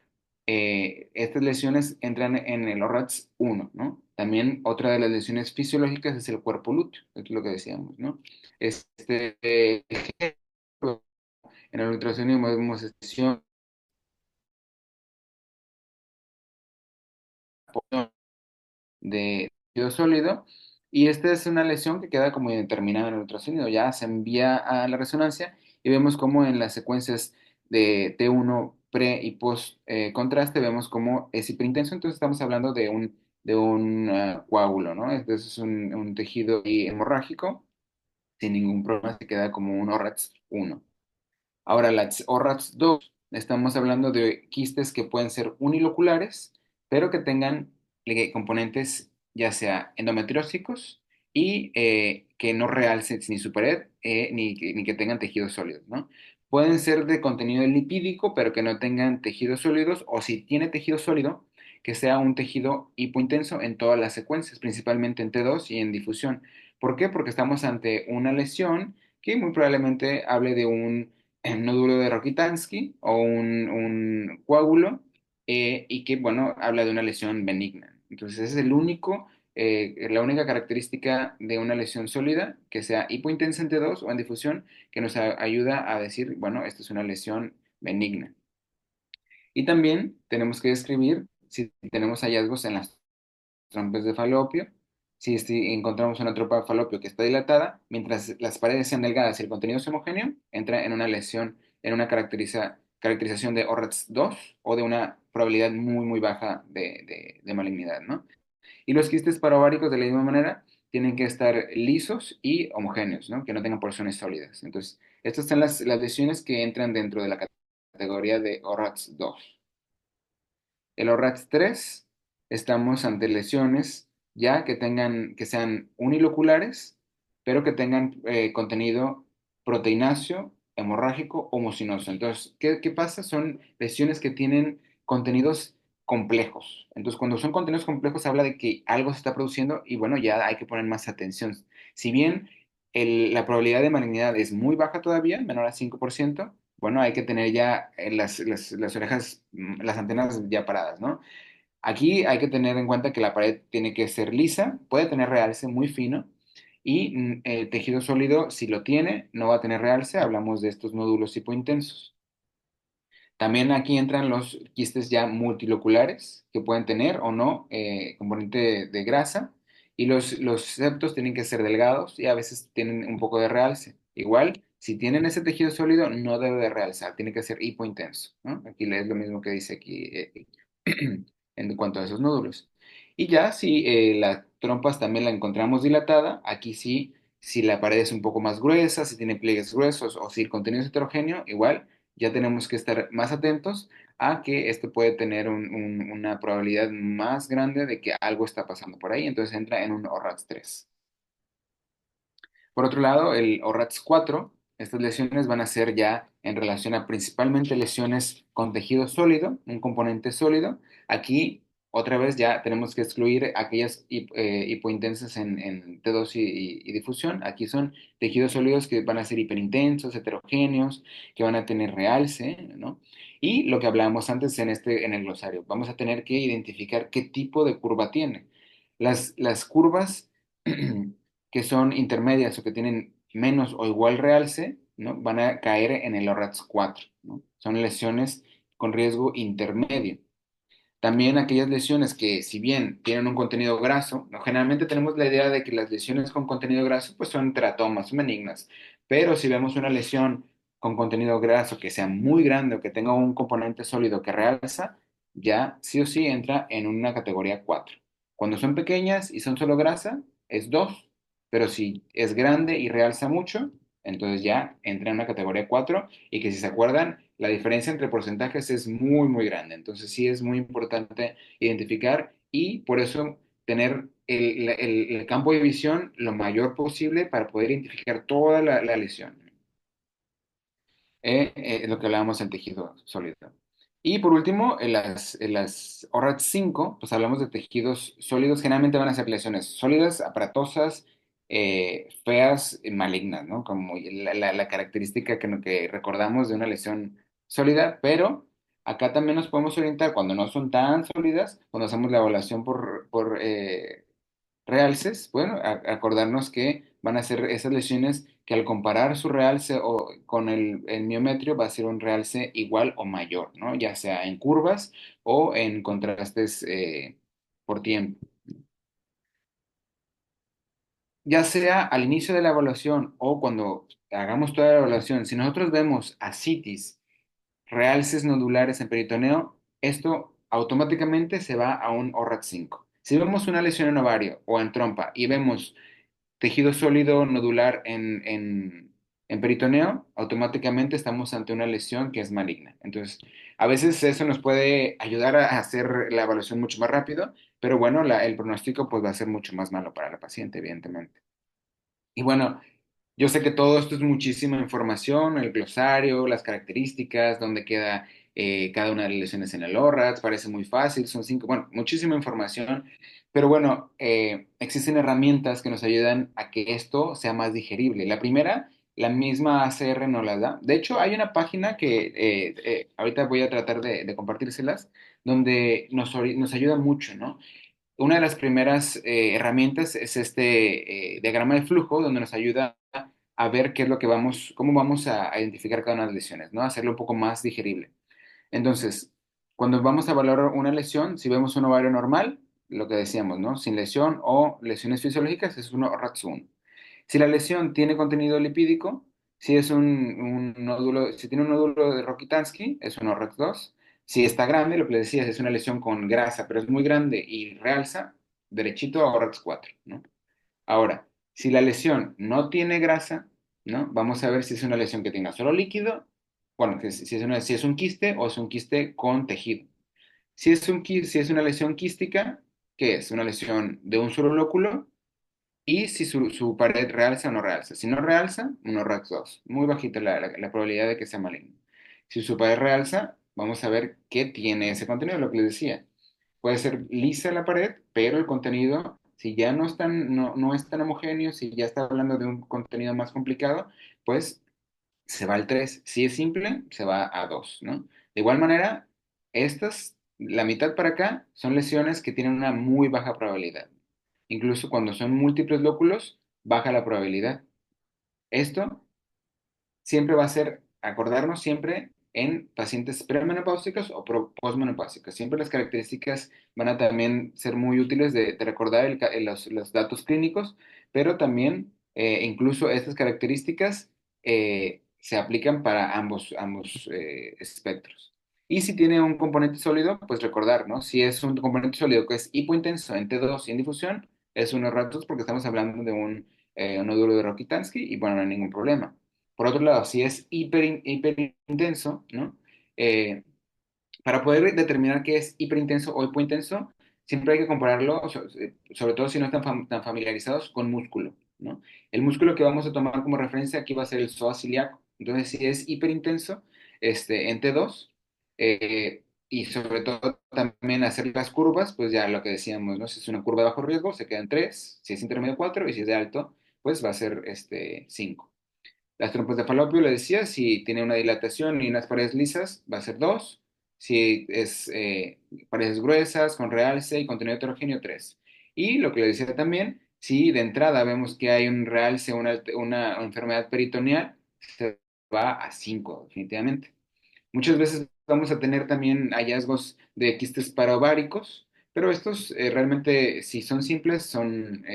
estas lesiones entran en el ORATS 1, ¿no? También otra de las lesiones fisiológicas es el cuerpo lúteo, es lo que decíamos, ¿no? Este, en el ultrasonido vemos lesión de tejido sólido y esta es una lesión que queda como indeterminada en el ultrasonido. Ya se envía a la resonancia y vemos como en las secuencias de T1 pre y post contraste vemos como es hiperintenso, entonces estamos hablando de un coágulo, ¿no? Entonces es un tejido hemorrágico sin ningún problema, se queda como un ORATS 1. Ahora, las ORATS 2, estamos hablando de quistes que pueden ser uniloculares, pero que tengan componentes ya sea endometriósicos y que no realcen ni su pared ni que tengan tejidos sólidos, ¿no? Pueden ser de contenido lipídico, pero que no tengan tejidos sólidos, o si tiene tejido sólido, que sea un tejido hipointenso en todas las secuencias, principalmente en T2 y en difusión. ¿Por qué? Porque estamos ante una lesión que muy probablemente hable de un nódulo de Rokitansky o un coágulo y que, bueno, habla de una lesión benigna. Entonces, ese es la única característica de una lesión sólida que sea hipointensa en T2 o en difusión que nos ayuda a decir, bueno, esta es una lesión benigna. Y también tenemos que describir si tenemos hallazgos en las trompas de falopio. Si encontramos una trompa de falopio que está dilatada, mientras las paredes sean delgadas y el contenido es homogéneo, entra en una lesión, en una caracterización de ORATS 2 o de una probabilidad muy, muy baja de malignidad, ¿no? Y los quistes paraováricos, de la misma manera, tienen que estar lisos y homogéneos, ¿no? Que no tengan porciones sólidas. Entonces, estas son las lesiones que entran dentro de la categoría de ORATS 2. El ORATS 3, estamos ante lesiones ya que sean uniloculares, pero que tengan contenido proteináceo, hemorrágico o mucinoso. Entonces, ¿qué pasa? Son lesiones que tienen contenidos complejos. Entonces, cuando son contenidos complejos, habla de que algo se está produciendo y bueno, ya hay que poner más atención. Si bien la probabilidad de malignidad es muy baja todavía, menor a 5%, bueno, hay que tener ya las orejas, las antenas ya paradas, ¿no? Aquí hay que tener en cuenta que la pared tiene que ser lisa, puede tener realce muy fino y el tejido sólido, si lo tiene, no va a tener realce. Hablamos de estos nódulos hipointensos. También aquí entran los quistes ya multiloculares que pueden tener o no componente de grasa y los septos tienen que ser delgados y a veces tienen un poco de realce. Igual, si tienen ese tejido sólido, no debe de realzar, tiene que ser hipointenso, ¿no? Aquí es lo mismo que dice aquí en cuanto a esos nódulos. Y ya si las trompas también la encontramos dilatada, aquí sí, si la pared es un poco más gruesa, si tiene pliegues gruesos o si el contenido es heterogéneo, igual ya tenemos que estar más atentos a que esto puede tener una probabilidad más grande de que algo está pasando por ahí, entonces entra en un ORATS 3. Por otro lado, el ORATS 4, estas lesiones van a ser ya en relación a principalmente lesiones con tejido sólido, un componente sólido. Aquí, otra vez, ya tenemos que excluir aquellas hipointensas en T2 y difusión. Aquí son tejidos sólidos que van a ser hiperintensos, heterogéneos, que van a tener realce, ¿no? Y lo que hablábamos antes en el glosario, vamos a tener que identificar qué tipo de curva tiene. Las curvas que son intermedias o que tienen menos o igual realce, ¿no? Van a caer en el ORATS 4, ¿no? Son lesiones con riesgo intermedio. También aquellas lesiones que, si bien tienen un contenido graso, ¿no? Generalmente tenemos la idea de que las lesiones con contenido graso pues son teratomas, son benignas, pero si vemos una lesión con contenido graso que sea muy grande o que tenga un componente sólido que realza, ya sí o sí entra en una categoría 4. Cuando son pequeñas y son solo grasa, es 2, pero si es grande y realza mucho, entonces ya entra en una categoría 4 y que si se acuerdan, la diferencia entre porcentajes es muy, muy grande. Entonces sí es muy importante identificar y por eso tener el campo de visión lo mayor posible para poder identificar toda la lesión. Lo que hablábamos en tejido sólido. Y por último, en las ORAT 5, pues hablamos de tejidos sólidos, generalmente van a ser lesiones sólidas, aparatosas, feas, malignas, ¿no? Como la característica que recordamos de una lesión sólida, pero acá también nos podemos orientar cuando no son tan sólidas, cuando hacemos la evaluación por realces, bueno, acordarnos que van a ser esas lesiones que al comparar su realce con el miometrio va a ser un realce igual o mayor, ¿no? Ya sea en curvas o en contrastes por tiempo. Ya sea al inicio de la evaluación o cuando hagamos toda la evaluación, si nosotros vemos ascitis, realces nodulares en peritoneo, esto automáticamente se va a un ORAT 5. Si vemos una lesión en ovario o en trompa y vemos tejido sólido nodular en peritoneo, automáticamente estamos ante una lesión que es maligna. Entonces, a veces eso nos puede ayudar a hacer la evaluación mucho más rápido, pero bueno, el pronóstico pues va a ser mucho más malo para la paciente, evidentemente. Y bueno, yo sé que todo esto es muchísima información, el glosario, las características, dónde queda cada una de las lesiones en el ORAT, parece muy fácil, son 5, bueno, muchísima información, pero bueno, existen herramientas que nos ayudan a que esto sea más digerible. La primera, la misma ACR nos la da. De hecho, hay una página que ahorita voy a tratar de compartírselas, donde nos ayuda mucho, ¿no? Una de las primeras herramientas es este diagrama de flujo, donde nos ayuda a ver qué es lo que cómo vamos a identificar cada una de las lesiones, ¿no? Hacerlo un poco más digerible. Entonces, cuando vamos a evaluar una lesión, si vemos un ovario normal, lo que decíamos, ¿no? Sin lesión o lesiones fisiológicas, es uno RATS1. Si la lesión tiene contenido lipídico, si es un nódulo, si tiene un nódulo de Rokitansky, es un RATS2. Si está grande, lo que le decía, es una lesión con grasa, pero es muy grande y realza, derechito a RATS4, ¿no? Ahora, si la lesión no tiene grasa, ¿no? Vamos a ver si es una lesión que tenga solo líquido, bueno, si es un quiste o es un quiste con tejido. Si es una lesión quística, que es una lesión de un solo lóculo y si su pared realza o no realza. Si no realza, un ORAX 2. Muy bajita la probabilidad de que sea maligno. Si su pared realza, vamos a ver qué tiene ese contenido, lo que les decía. Puede ser lisa la pared, pero el contenido, si ya no es tan homogéneo, si ya está hablando de un contenido más complicado, pues se va al 3. Si es simple, se va a 2, ¿no? De igual manera, la mitad para acá, son lesiones que tienen una muy baja probabilidad. Incluso cuando son múltiples lóculos, baja la probabilidad. Esto siempre va a ser, acordarnos siempre en pacientes premenopáusicos o posmenopáusicos. Siempre las características van a también ser muy útiles de recordar los datos clínicos, pero también incluso estas características se aplican para ambos espectros. Y si tiene un componente sólido, pues recordar, ¿no? Si es un componente sólido que es hipointenso en T2 y en difusión, es unos ratos porque estamos hablando de un nódulo de Rokitansky y bueno, no hay ningún problema. Por otro lado, si es hiper intenso, ¿no? Eh, para poder determinar qué es hiperintenso o hipointenso, siempre hay que compararlo, sobre todo si no están tan familiarizados, con músculo, ¿no? El músculo que vamos a tomar como referencia aquí va a ser el psoas ciliaco. Entonces, si es hiperintenso, en T2, y sobre todo también hacer las curvas, pues ya lo que decíamos, ¿no? Si es una curva de bajo riesgo, se quedan 3, si es intermedio 4, y si es de alto, pues va a ser 5. Las trompas de falopio, le decía, si tiene una dilatación y unas paredes lisas, va a ser 2. Si es paredes gruesas, con realce y contenido heterogéneo, 3. Y lo que le decía también, si de entrada vemos que hay un realce, una enfermedad peritoneal, se va a 5 definitivamente. Muchas veces vamos a tener también hallazgos de quistes paraováricos, pero estos realmente, si son simples, son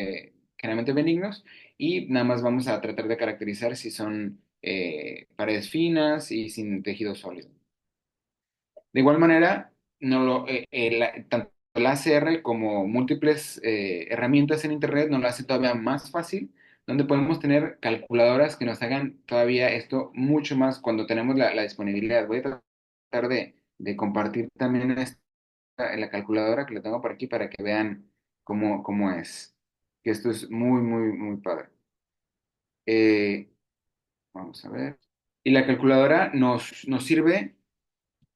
generalmente benignos y nada más vamos a tratar de caracterizar si son paredes finas y sin tejido sólido. De igual manera, tanto el ACR como múltiples herramientas en Internet nos lo hace todavía más fácil, donde podemos tener calculadoras que nos hagan todavía esto mucho más cuando tenemos la disponibilidad. Voy a tratar de compartir también la calculadora que la tengo por aquí para que vean cómo es. Que esto es muy, muy, muy padre. Eh, Vamos a ver. Y la calculadora nos sirve,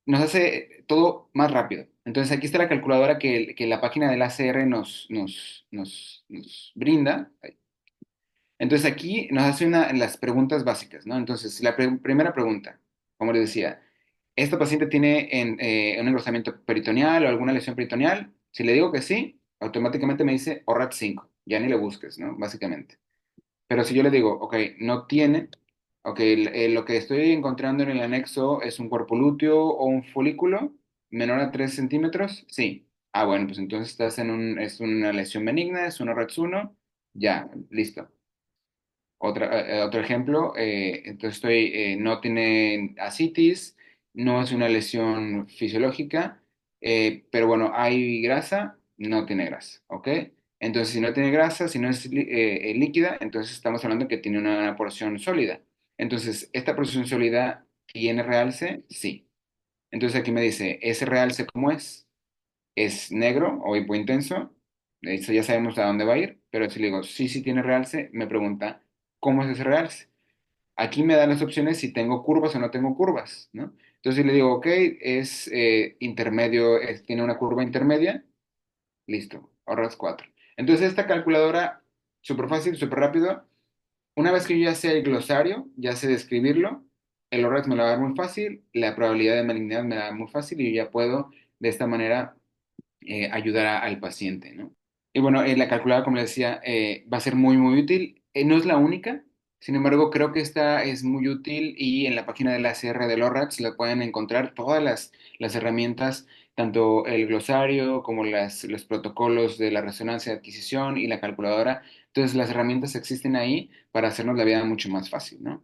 nos hace todo más rápido. Entonces aquí está la calculadora que la página del ACR nos brinda. Entonces aquí nos hace las preguntas básicas, ¿no? Entonces la primera pregunta, como les decía, ¿esta paciente tiene un engrosamiento peritoneal o alguna lesión peritoneal? Si le digo que sí, automáticamente me dice ORAT 5, ya ni le busques, ¿no? Básicamente. Pero si yo le digo, ok, no tiene, ok, lo que estoy encontrando en el anexo es un cuerpo lúteo o un folículo menor a 3 centímetros, sí. Ah, bueno, pues entonces es una lesión benigna, es un ORATS 1, ya, listo. Otro ejemplo, entonces no tiene ascitis, no es una lesión fisiológica, pero bueno, hay grasa, no tiene grasa, ¿ok? Entonces, si no tiene grasa, si no es líquida, entonces estamos hablando que tiene una porción sólida. Entonces, ¿esta porción sólida tiene realce? Sí. Entonces aquí me dice, ¿ese realce cómo es? ¿Es negro o hipointenso? Eso ya sabemos a dónde va a ir, pero si le digo, sí, sí tiene realce, me pregunta, ¿cómo es ese realce? Aquí me dan las opciones si tengo curvas o no tengo curvas, ¿no? Entonces si le digo, ok, es intermedio, tiene una curva intermedia, listo, ahorras 4. Entonces esta calculadora, súper fácil, súper rápido, una vez que yo ya sé el glosario, ya sé describirlo, el ORAX me lo va a dar muy fácil, la probabilidad de malignidad me la da muy fácil y yo ya puedo de esta manera ayudar al paciente, ¿no? Y bueno, la calculadora, como les decía, va a ser muy, muy útil. No es la única, sin embargo, creo que esta es muy útil y en la página de la CR del ORACS la pueden encontrar todas las herramientas, tanto el glosario como los protocolos de la resonancia de adquisición y la calculadora. Entonces, las herramientas existen ahí para hacernos la vida mucho más fácil, ¿no?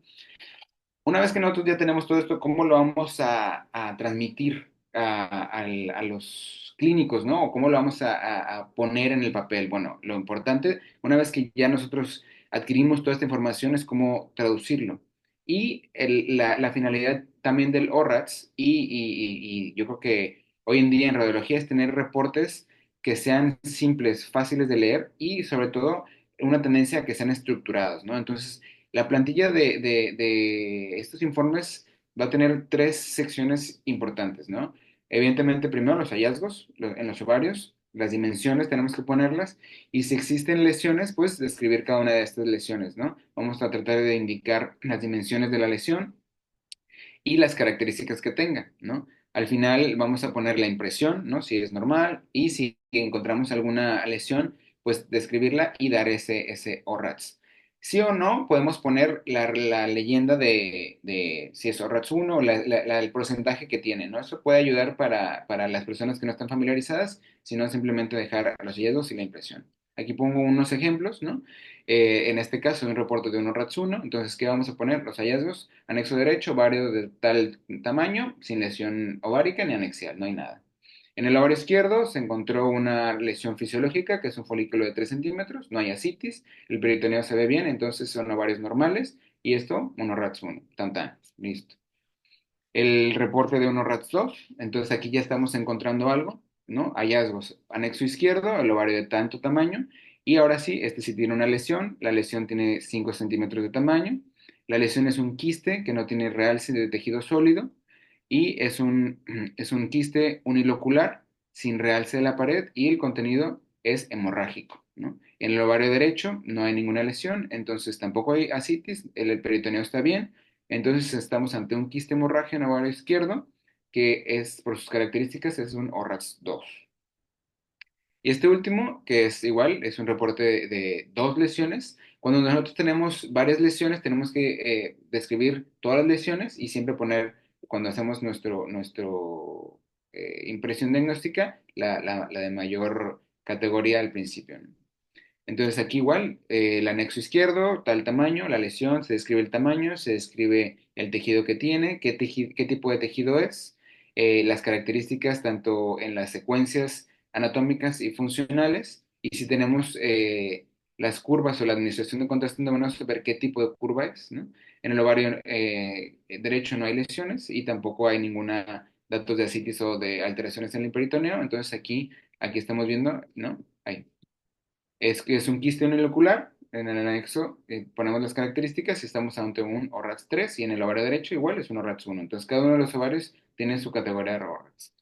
Una vez que nosotros ya tenemos todo esto, ¿cómo lo vamos a transmitir a los clínicos, ¿no? ¿O cómo lo vamos a poner en el papel? Bueno, lo importante, una vez que ya nosotros adquirimos toda esta información, es cómo traducirlo. Y la finalidad también del ORATS, y yo creo que hoy en día en radiología es tener reportes que sean simples, fáciles de leer y sobre todo una tendencia a que sean estructurados, ¿no? Entonces, la plantilla de estos informes va a tener tres secciones importantes, ¿no? Evidentemente, primero los hallazgos en los ovarios, las dimensiones tenemos que ponerlas y si existen lesiones, pues describir cada una de estas lesiones, ¿no? Vamos a tratar de indicar las dimensiones de la lesión y las características que tenga, ¿no? Al final vamos a poner la impresión, ¿no? Si es normal y si encontramos alguna lesión, pues describirla y dar ese ORATS. Sí o no, podemos poner la leyenda de si es ORATS 1 o el porcentaje que tiene, ¿no? Eso puede ayudar para las personas que no están familiarizadas, sino simplemente dejar los hallazgos y la impresión. Aquí pongo unos ejemplos, ¿no? En este caso, un reporte de un ORATS 1, entonces, ¿qué vamos a poner? Los hallazgos, anexo derecho, ovario de tal tamaño, sin lesión ovárica ni anexial, no hay nada. En el ovario izquierdo se encontró una lesión fisiológica, que es un folículo de 3 centímetros, no hay ascitis, el peritoneo se ve bien, entonces son ovarios normales, y esto, un ORATS 1, tan tan, listo. El reporte de un ORATS 2, entonces aquí ya estamos encontrando algo, ¿no? Hallazgos, anexo izquierdo, el ovario de tanto tamaño, y ahora sí, este sí tiene una lesión, la lesión tiene 5 centímetros de tamaño, la lesión es un quiste que no tiene realce de tejido sólido, y es un quiste unilocular, sin realce de la pared, y el contenido es hemorrágico, ¿no? En el ovario derecho no hay ninguna lesión, entonces tampoco hay ascitis, el peritoneo está bien, entonces estamos ante un quiste hemorragia en el ovario izquierdo, que es, por sus características, es un ORATS 2. Y este último, que es igual, es un reporte de dos lesiones. Cuando nosotros tenemos varias lesiones, tenemos que describir todas las lesiones y siempre poner, cuando hacemos nuestro impresión diagnóstica, la de mayor categoría al principio, ¿no? Entonces aquí igual, el anexo izquierdo, tal tamaño, la lesión, se describe el tamaño, se describe el tejido que tiene, qué tipo de tejido es, las características tanto en las secuencias anatómicas y funcionales, y si tenemos las curvas o la administración de contraste endovenoso, ver qué tipo de curva es, ¿no? En el ovario derecho no hay lesiones y tampoco hay ninguna datos de ascitis o de alteraciones en el peritoneo, entonces aquí estamos viendo, ¿no? Ahí. Es que es un quiste unilocular. En el anexo ponemos las características y estamos ante un ORATS 3 y en el ovario derecho igual es un ORATS 1. Entonces cada uno de los ovarios tiene su categoría de ORATS.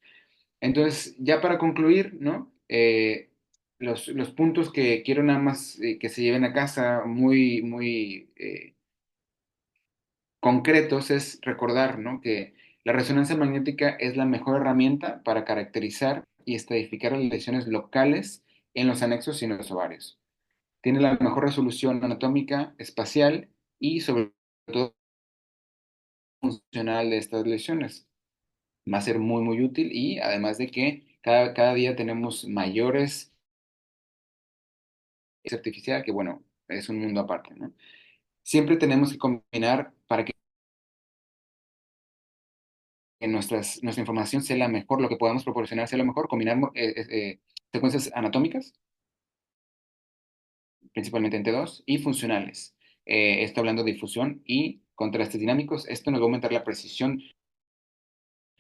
Entonces ya para concluir, ¿no? Los puntos que quiero nada más que se lleven a casa muy concretos es recordar, ¿no? Que la resonancia magnética es la mejor herramienta para caracterizar y estadificar las lesiones locales en los anexos y en los ovarios. Tiene la mejor resolución anatómica, espacial y sobre todo funcional de estas lesiones. Va a ser muy útil y además de que cada día tenemos mayores artificial, que bueno, es un mundo aparte, ¿no? Siempre tenemos que combinar para que nuestra información sea la mejor, lo que podamos proporcionar sea lo mejor, combinar secuencias anatómicas, principalmente en T2, y funcionales. Esto hablando de difusión y contrastes dinámicos. Esto nos va a aumentar la precisión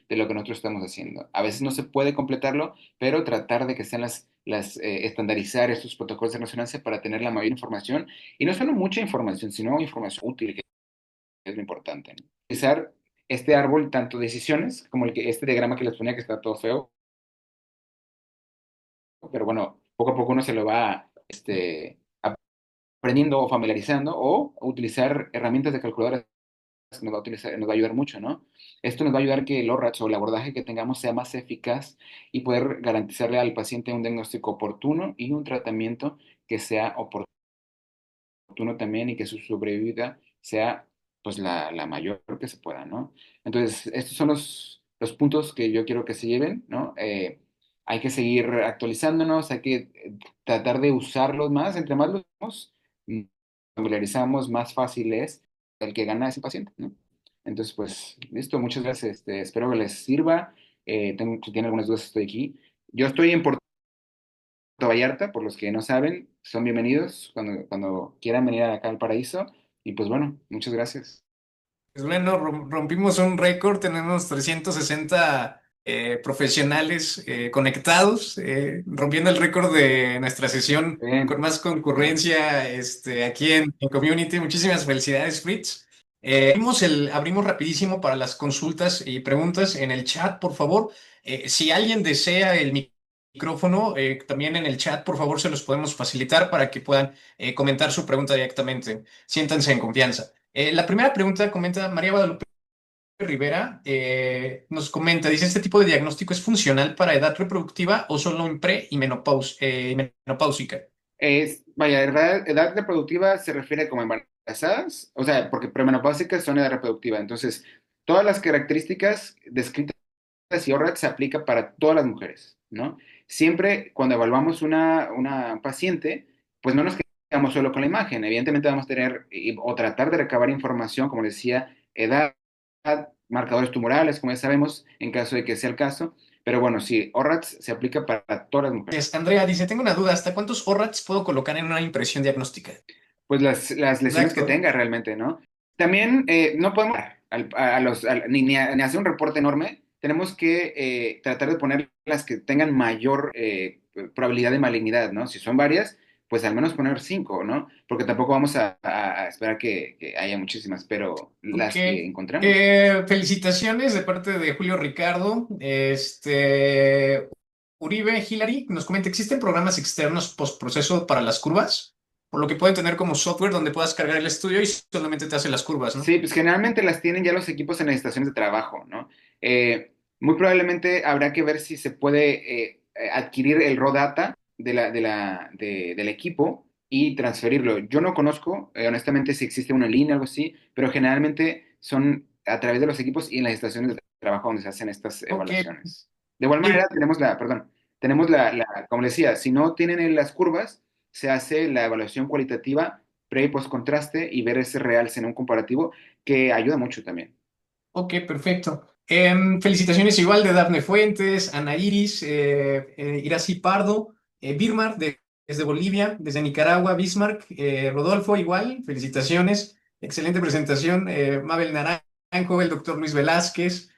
de lo que nosotros estamos haciendo. A veces no se puede completarlo, pero tratar de que sean estandarizar estos protocolos de resonancia para tener la mayor información, y no solo mucha información, sino información útil, que es lo importante, ¿no? Utilizar este árbol, tanto decisiones, como este diagrama que les ponía que está todo feo, pero bueno, poco a poco uno se lo va aprendiendo o familiarizando, o utilizar herramientas de calculadora nos va a ayudar mucho, ¿no? Esto nos va a ayudar que el ORATS o el abordaje que tengamos sea más eficaz y poder garantizarle al paciente un diagnóstico oportuno y un tratamiento que sea oportuno también y que su sobrevida sea pues la mayor que se pueda, ¿no? Entonces, estos son los puntos que yo quiero que se lleven, ¿no? Hay que seguir actualizándonos, hay que tratar de usarlos más, entre más los usamos, familiarizamos, más fácil es el que gana ese paciente, ¿no? Entonces, pues, listo, muchas gracias, espero que les sirva. Si tienen algunas dudas, estoy aquí. Yo estoy en Puerto Vallarta, por los que no saben, son bienvenidos cuando quieran venir acá al paraíso. Y pues bueno, muchas gracias. Pues bueno, rompimos un récord, tenemos 360 profesionales conectados, rompiendo el récord de nuestra sesión con Bien. más concurrencia aquí en Community. Muchísimas felicidades, Fritz. Abrimos rapidísimo para las consultas y preguntas en el chat, por favor. Si alguien desea el micrófono, también en el chat, por favor, se los podemos facilitar para que puedan comentar su pregunta directamente. Siéntanse en confianza. La primera pregunta comenta María Guadalupe Rivera, nos comenta, dice, ¿este tipo de diagnóstico es funcional para edad reproductiva o solo en pre y menopáusica? Vaya, edad reproductiva se refiere como embarazadas, o sea, porque premenopáusicas son edad reproductiva. Entonces, todas las características descritas y ORAT se aplica para todas las mujeres, ¿no? Siempre cuando evaluamos una paciente, pues no nos quedamos solo con la imagen. Evidentemente vamos a tener o tratar de recabar información, como decía, edad, marcadores tumorales, como ya sabemos, en caso de que sea el caso. Pero bueno, sí, ORATS se aplica para todas las mujeres. Andrea dice, tengo una duda, ¿hasta cuántos ORATs puedo colocar en una impresión diagnóstica? Pues las lesiones que Exacto. tenga realmente, ¿no? También no podemos ni hacer un reporte enorme, tenemos que tratar de poner las que tengan mayor probabilidad de malignidad, ¿no? Si son varias, pues al menos poner 5, ¿no? Porque tampoco vamos a esperar que haya muchísimas, pero Ok. las que encontremos. Felicitaciones de parte de Julio Ricardo. Uribe Hillary nos comenta, ¿existen programas externos postproceso para las curvas? Por lo que pueden tener como software donde puedas cargar el estudio y solamente te hace las curvas, ¿no? Sí, pues generalmente las tienen ya los equipos en las estaciones de trabajo, ¿no? Muy probablemente habrá que ver si se puede adquirir el raw data del equipo y transferirlo. Yo no conozco, honestamente, si existe una línea o algo así, pero generalmente son a través de los equipos y en las estaciones de trabajo donde se hacen estas Ok. evaluaciones. De igual Y- manera, tenemos como les decía, si no tienen las curvas, se hace la evaluación cualitativa pre y post contraste y ver ese realce en un comparativo que ayuda mucho también. ok, perfecto. Felicitaciones igual de Dafne Fuentes, Ana Iris, Iracy Pardo, Birmar desde Bolivia, desde Nicaragua, Bismarck, Rodolfo igual, felicitaciones. Excelente presentación. Mabel Naranjo, el doctor Luis Velázquez.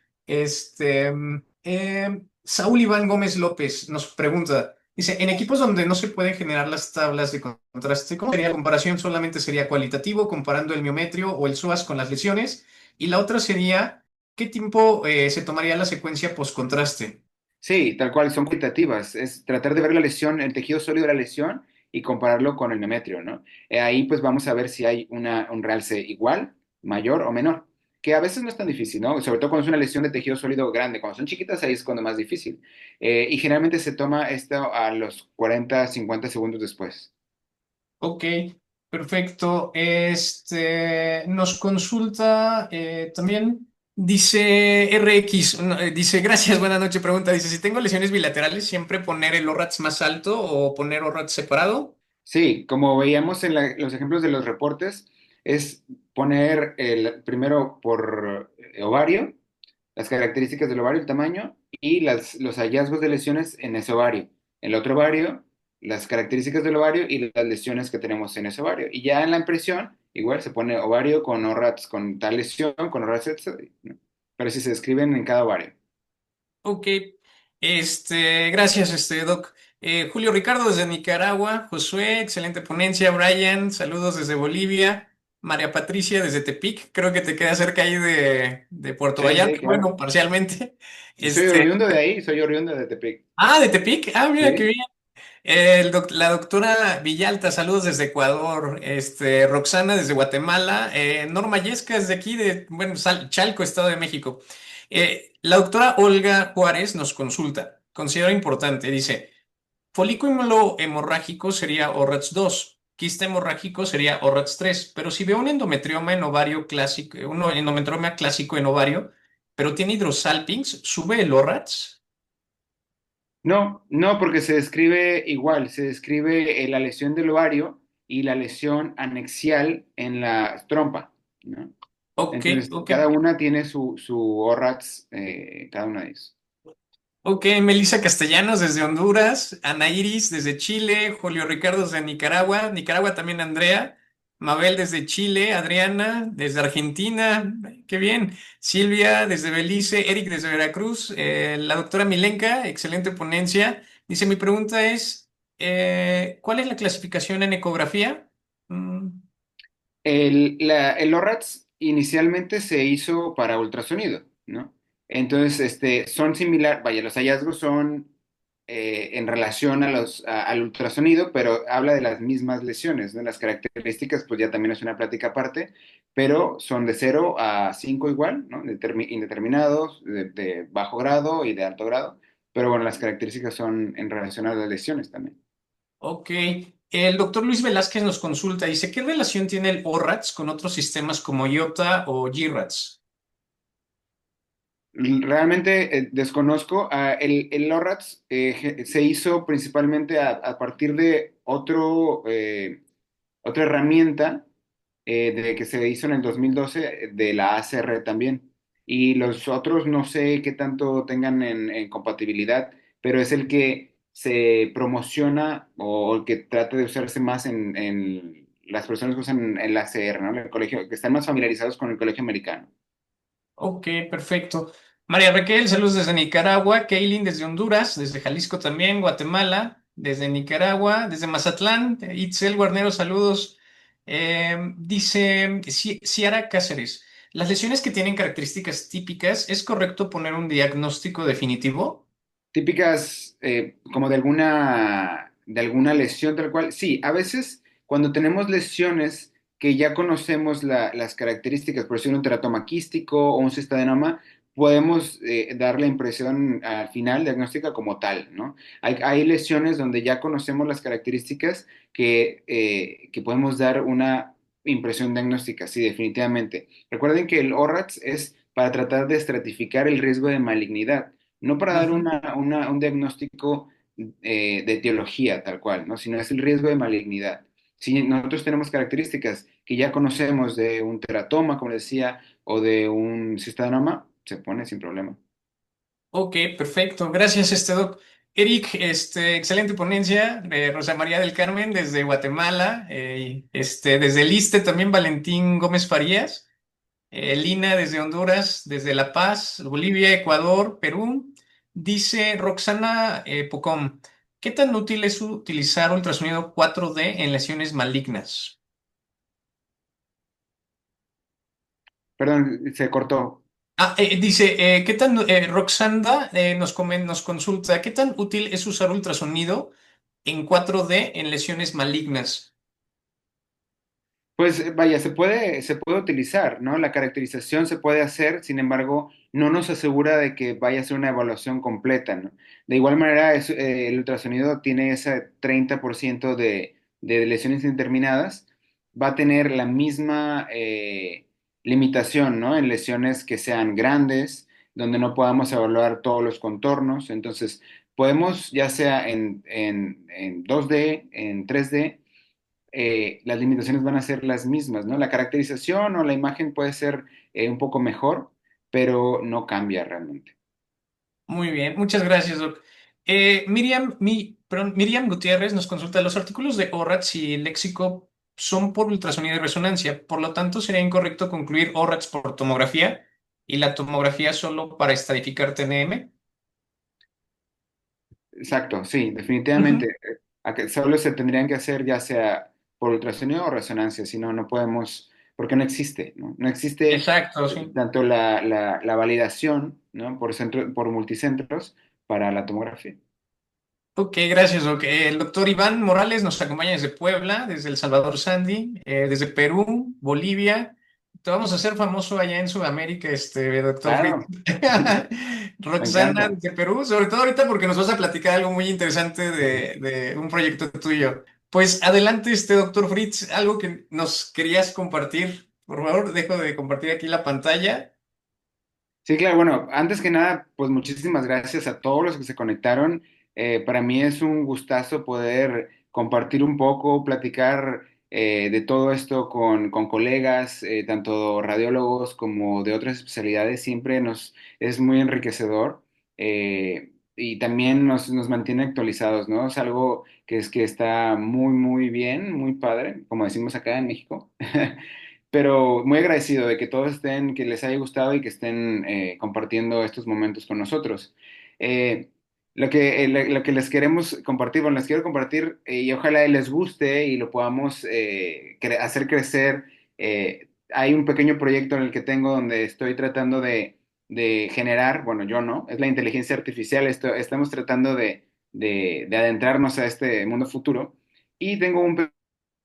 Saúl Iván Gómez López nos pregunta, dice, en equipos donde no se pueden generar las tablas de contraste, ¿cómo sería la comparación? ¿Solamente sería cualitativo, comparando el miometrio o el SOAS con las lesiones? Y la otra sería, ¿qué tiempo se tomaría la secuencia post-contraste? Sí, tal cual, son cualitativas. Es tratar de ver la lesión, el tejido sólido de la lesión y compararlo con el miometrio, ¿no? Ahí pues vamos a ver si hay un realce igual, mayor o menor, que a veces no es tan difícil, ¿no? Sobre todo cuando es una lesión de tejido sólido grande. Cuando son chiquitas, ahí es cuando más difícil. Y generalmente se toma esto a los 40, 50 segundos después. Ok, perfecto. Nos consulta también, dice RX, no, dice, gracias, buenas noches, pregunta, dice, si tengo lesiones bilaterales, ¿siempre poner el ORATS más alto o poner ORATS separado? Sí, como veíamos en los ejemplos de los reportes, es poner el primero por ovario, las características del ovario, el tamaño y los hallazgos de lesiones en ese ovario. El otro ovario, las características del ovario y las lesiones que tenemos en ese ovario. Y ya en la impresión, igual se pone ovario con ORATS, con tal lesión, con ORATS, etc., ¿no? Pero si se describen en cada ovario. Ok, gracias, Doc. Julio Ricardo desde Nicaragua, Josué, excelente ponencia, Brian, saludos desde Bolivia, María Patricia desde Tepic, creo que te queda cerca ahí de Puerto Sí, Vallarta, sí, claro. bueno, parcialmente. Y soy Este, oriundo de ahí, soy oriundo de Tepic. de Tepic, mira qué Sí. bien. La doctora Villalta, saludos desde Ecuador, Roxana desde Guatemala, Norma Yesca desde aquí, bueno, Chalco, Estado de México. La doctora Olga Juárez nos consulta, considera importante, dice, folículo hemorrágico sería ORATS 2, quiste hemorrágico sería ORATS 3, pero si veo un endometrioma en ovario clásico, un endometrioma clásico en ovario, pero tiene hidrosalpinx, ¿sube el ORATS? No, no, porque se describe igual, se describe la lesión del ovario y la lesión anexial en la trompa, ¿no? Ok, Entonces, ok. cada una tiene su ORATS, cada una de ellas. Ok, Melissa Castellanos desde Honduras, Ana Iris desde Chile, Julio Ricardo desde Nicaragua, Nicaragua también Andrea, Mabel desde Chile, Adriana desde Argentina, qué bien. Silvia desde Belice, Eric desde Veracruz, la doctora Milenka, excelente ponencia. Dice, mi pregunta es, ¿cuál es la clasificación en ecografía? Mm, El ORATS inicialmente se hizo para ultrasonido, ¿no? Entonces, son similar, vaya, los hallazgos son en relación a al ultrasonido, pero habla de las mismas lesiones, ¿no? Las características, pues ya también es una plática aparte, pero son de 0 a 5 igual, ¿no? Indeterminados, de bajo grado y de alto grado, pero bueno, las características son en relación a las lesiones también. ok, el doctor Luis Velázquez nos consulta, dice, ¿qué relación tiene el ORATS con otros sistemas como IOTA o GRATS? Realmente desconozco. El LORATS se hizo principalmente a partir de otra herramienta de que se hizo en el 2012 de la ACR también. Y los otros no sé qué tanto tengan en compatibilidad, pero es el que se promociona o el que trata de usarse más en las personas que usan el ACR, ¿no? El colegio, que están más familiarizados con el colegio americano. Ok, perfecto. María Raquel, saludos desde Nicaragua. Kaylin desde Honduras, desde Jalisco también, Guatemala, desde Nicaragua, desde Mazatlán. Itzel Guarnero, saludos. Dice Ciara Cáceres, las lesiones que tienen características típicas, ¿es correcto poner un diagnóstico definitivo? Típicas como de alguna lesión tal cual. Sí, a veces cuando tenemos lesiones que ya conocemos las características, por decir un teratoma quístico o un cistadenoma, podemos dar la impresión al final diagnóstica como tal, ¿no? Hay lesiones donde ya conocemos las características que podemos dar una impresión diagnóstica, sí, definitivamente. Recuerden que el ORATS es para tratar de estratificar el riesgo de malignidad, no para dar Ujú. un diagnóstico de etiología tal cual, ¿no? Sino es el riesgo de malignidad. Si nosotros tenemos características que ya conocemos de un teratoma, como les decía, o de un cistanoma, se pone sin problema. Ok, perfecto. Gracias, doc. Eric, excelente ponencia. Rosa María del Carmen desde Guatemala. Desde el ISSSTE también Valentín Gómez Farías. Lina desde Honduras, desde La Paz, Bolivia, Ecuador, Perú. Dice Roxana Pocom, ¿qué tan útil es utilizar ultrasonido 4D en lesiones malignas? Perdón, se cortó. Dice, ¿qué tan, Roxanda nos consulta, ¿qué tan útil es usar ultrasonido en 4D en lesiones malignas? Pues vaya, se puede utilizar, ¿no? La caracterización se puede hacer, sin embargo, no nos asegura de que vaya a ser una evaluación completa, ¿no? De igual manera, el ultrasonido tiene ese 30% de lesiones indeterminadas, va a tener la misma limitación, ¿no? En lesiones que sean grandes, donde no podamos evaluar todos los contornos. Entonces, podemos, ya sea en 2D, en 3D, las limitaciones van a ser las mismas, ¿no? La caracterización o la imagen puede ser un poco mejor, pero no cambia realmente. Muy bien, muchas gracias, Doc. Miriam Gutiérrez nos consulta, los artículos de ORATS y el léxico son por ultrasonido y resonancia, por lo tanto sería incorrecto concluir ORATS por tomografía y la tomografía solo para estadificar TNM. Exacto, sí, definitivamente. Solo se tendrían que hacer ya sea por ultrasonido o resonancia, si no, no podemos, porque no existe, ¿no? No existe Exacto, sí. tanto la validación, ¿no? Por multicentros para la tomografía. Ok, gracias, Doc. El doctor Iván Morales nos acompaña desde Puebla, desde El Salvador Sandy, desde Perú, Bolivia. Te vamos a hacer famoso allá en Sudamérica, doctor Fritz. Claro, me Roxana encanta. desde Perú, sobre todo ahorita porque nos vas a platicar algo muy interesante de un proyecto tuyo. Pues adelante, doctor Fritz, algo que nos querías compartir. Por favor, dejo de compartir aquí la pantalla. Sí, claro, bueno, antes que nada, pues muchísimas gracias a todos los que se conectaron. Para mí es un gustazo poder compartir un poco, platicar de todo esto con colegas, tanto radiólogos como de otras especialidades. Siempre nos es muy enriquecedor. y también nos mantiene actualizados, ¿no? Es algo que está muy, muy bien, muy padre, como decimos acá en México. Pero muy agradecido de que todos estén, que les haya gustado y que estén compartiendo estos momentos con nosotros. Eh, lo que les queremos compartir, bueno, les quiero compartir y ojalá les guste y lo podamos hacer crecer. Hay un pequeño proyecto en el que tengo donde estoy tratando de generar, bueno, yo no, es la inteligencia artificial, estamos tratando de adentrarnos a este mundo futuro y tengo un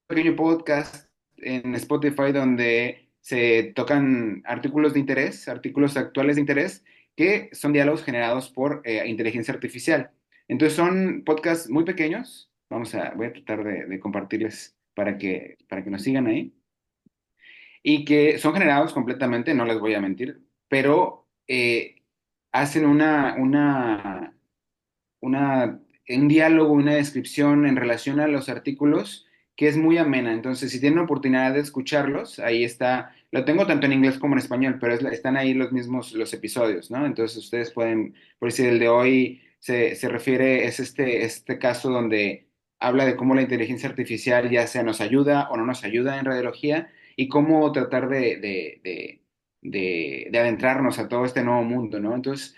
pequeño podcast en Spotify donde se tocan artículos de interés, artículos actuales de interés, que son diálogos generados por inteligencia artificial. Entonces son podcasts muy pequeños, voy a tratar de compartirles para que nos sigan ahí, y que son generados completamente, no les voy a mentir, pero hacen un diálogo, una descripción en relación a los artículos que es muy amena. Entonces, si tienen la oportunidad de escucharlos, ahí está. Lo tengo tanto en inglés como en español, pero están ahí los mismos los episodios, ¿no? Entonces, ustedes pueden, por decir, el de hoy se refiere, es este caso donde habla de cómo la inteligencia artificial ya sea nos ayuda o no nos ayuda en radiología y cómo tratar de adentrarnos a todo este nuevo mundo, ¿no? Entonces,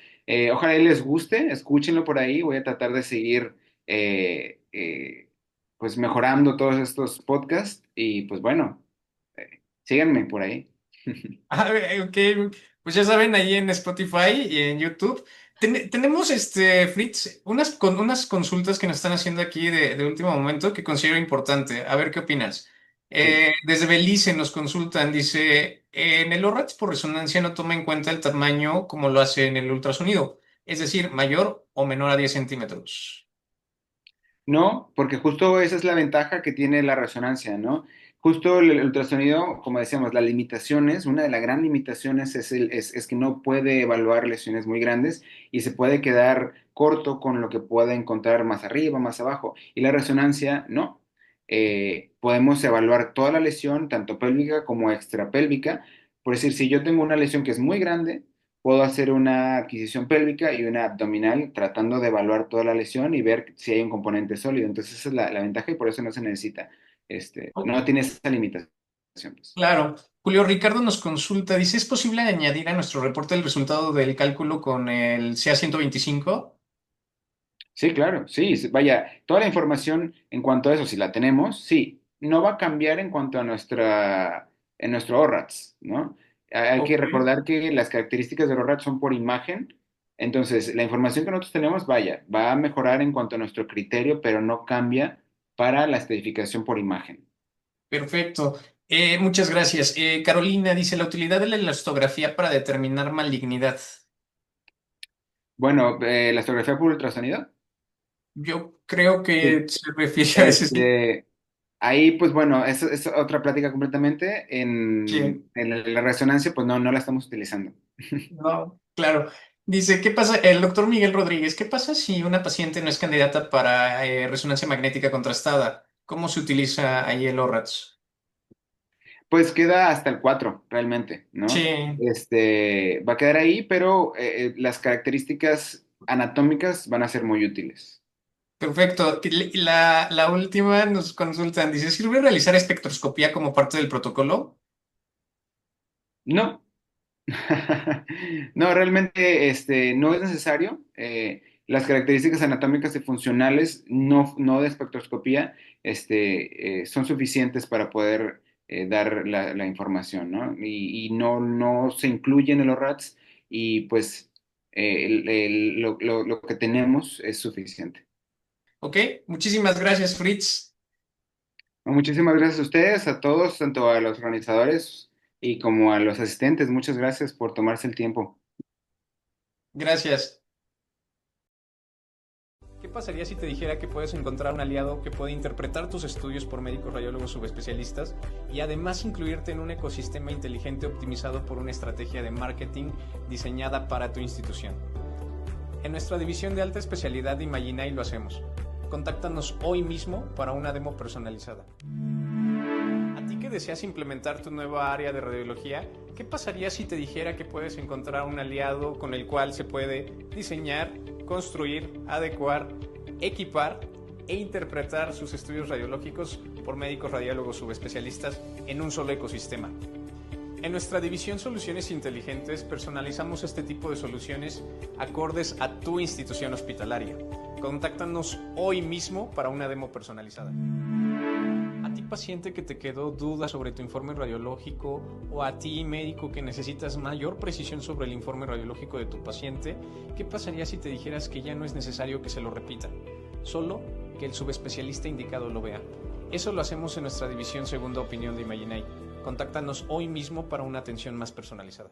ojalá y les guste, escúchenlo por ahí. Voy a tratar de seguir pues mejorando todos estos podcasts y pues bueno, síganme por ahí. Ok, pues ya saben, ahí en Spotify y en YouTube. Tenemos, Fritz, unas consultas que nos están haciendo aquí de último momento que considero importante. A ver qué opinas. Sí. Desde Belice nos consultan, dice, en el ORATS por resonancia no toma en cuenta el tamaño como lo hace en el ultrasonido, es decir, mayor o menor a 10 centímetros. No, porque justo esa es la ventaja que tiene la resonancia, ¿no? Justo el ultrasonido, como decíamos, las limitaciones, una de las grandes limitaciones es que no puede evaluar lesiones muy grandes y se puede quedar corto con lo que puede encontrar más arriba, más abajo. Y la resonancia, no. Podemos evaluar toda la lesión, tanto pélvica como extrapélvica. Por decir, si yo tengo una lesión que es muy grande, puedo hacer una adquisición pélvica y una abdominal tratando de evaluar toda la lesión y ver si hay un componente sólido. Entonces esa es la ventaja y por eso no se necesita, no tiene esa limitación, pues. Claro. Julio Ricardo nos consulta, dice, ¿es posible añadir a nuestro reporte el resultado del cálculo con el CA-125? Sí, claro, sí, vaya, toda la información en cuanto a eso, si la tenemos, sí, no va a cambiar en cuanto a en nuestro ORATS, ¿no? Hay que Ok. recordar que las características del ORATS son por imagen, entonces la información que nosotros tenemos, vaya, va a mejorar en cuanto a nuestro criterio, pero no cambia para la estadificación por imagen. Perfecto. Muchas gracias. Carolina dice, la utilidad de la elastografía para determinar malignidad. Bueno, la fotografía por ultrasonido. Yo creo Sí. que se refiere a ese sí. Este, ahí, pues bueno, es otra plática completamente. Sí. En la resonancia, pues no, no la estamos utilizando. No, claro. Dice, ¿qué pasa? El doctor Miguel Rodríguez, ¿qué pasa si una paciente no es candidata para resonancia magnética contrastada? ¿Cómo se utiliza ahí el ORATS? Pues queda hasta el 4 realmente, ¿no? Sí, Va a quedar ahí, pero las características anatómicas van a ser muy útiles. perfecto. Y la última nos consultan, dice, ¿sirve realizar espectroscopía como parte del protocolo? No, no, realmente no es necesario. Las características anatómicas y funcionales, no de espectroscopía, son suficientes para poder dar la información, ¿no? Y no se incluye en el ORATS y pues lo que tenemos es suficiente. Ok, muchísimas gracias, Fritz. Bueno, muchísimas gracias a ustedes, a todos, tanto a los organizadores y como a los asistentes. Muchas gracias por tomarse el tiempo. Gracias. ¿Qué pasaría si te dijera que puedes encontrar un aliado que puede interpretar tus estudios por médicos radiólogos subespecialistas y además incluirte en un ecosistema inteligente optimizado por una estrategia de marketing diseñada para tu institución? En nuestra división de alta especialidad de Imaginai lo hacemos. Contáctanos hoy mismo para una demo personalizada. A ti que deseas implementar tu nueva área de radiología, ¿qué pasaría si te dijera que puedes encontrar un aliado con el cual se puede diseñar, construir, adecuar, equipar e interpretar sus estudios radiológicos por médicos radiólogos subespecialistas en un solo ecosistema. En nuestra división Soluciones Inteligentes personalizamos este tipo de soluciones acordes a tu institución hospitalaria. Contáctanos hoy mismo para una demo personalizada. A ti paciente que te quedó duda sobre tu informe radiológico o a ti médico que necesitas mayor precisión sobre el informe radiológico de tu paciente, ¿qué pasaría si te dijeras que ya no es necesario que se lo repita? Solo que el subespecialista indicado lo vea. Eso lo hacemos en nuestra división Segunda Opinión de Imaginai. Contáctanos hoy mismo para una atención más personalizada.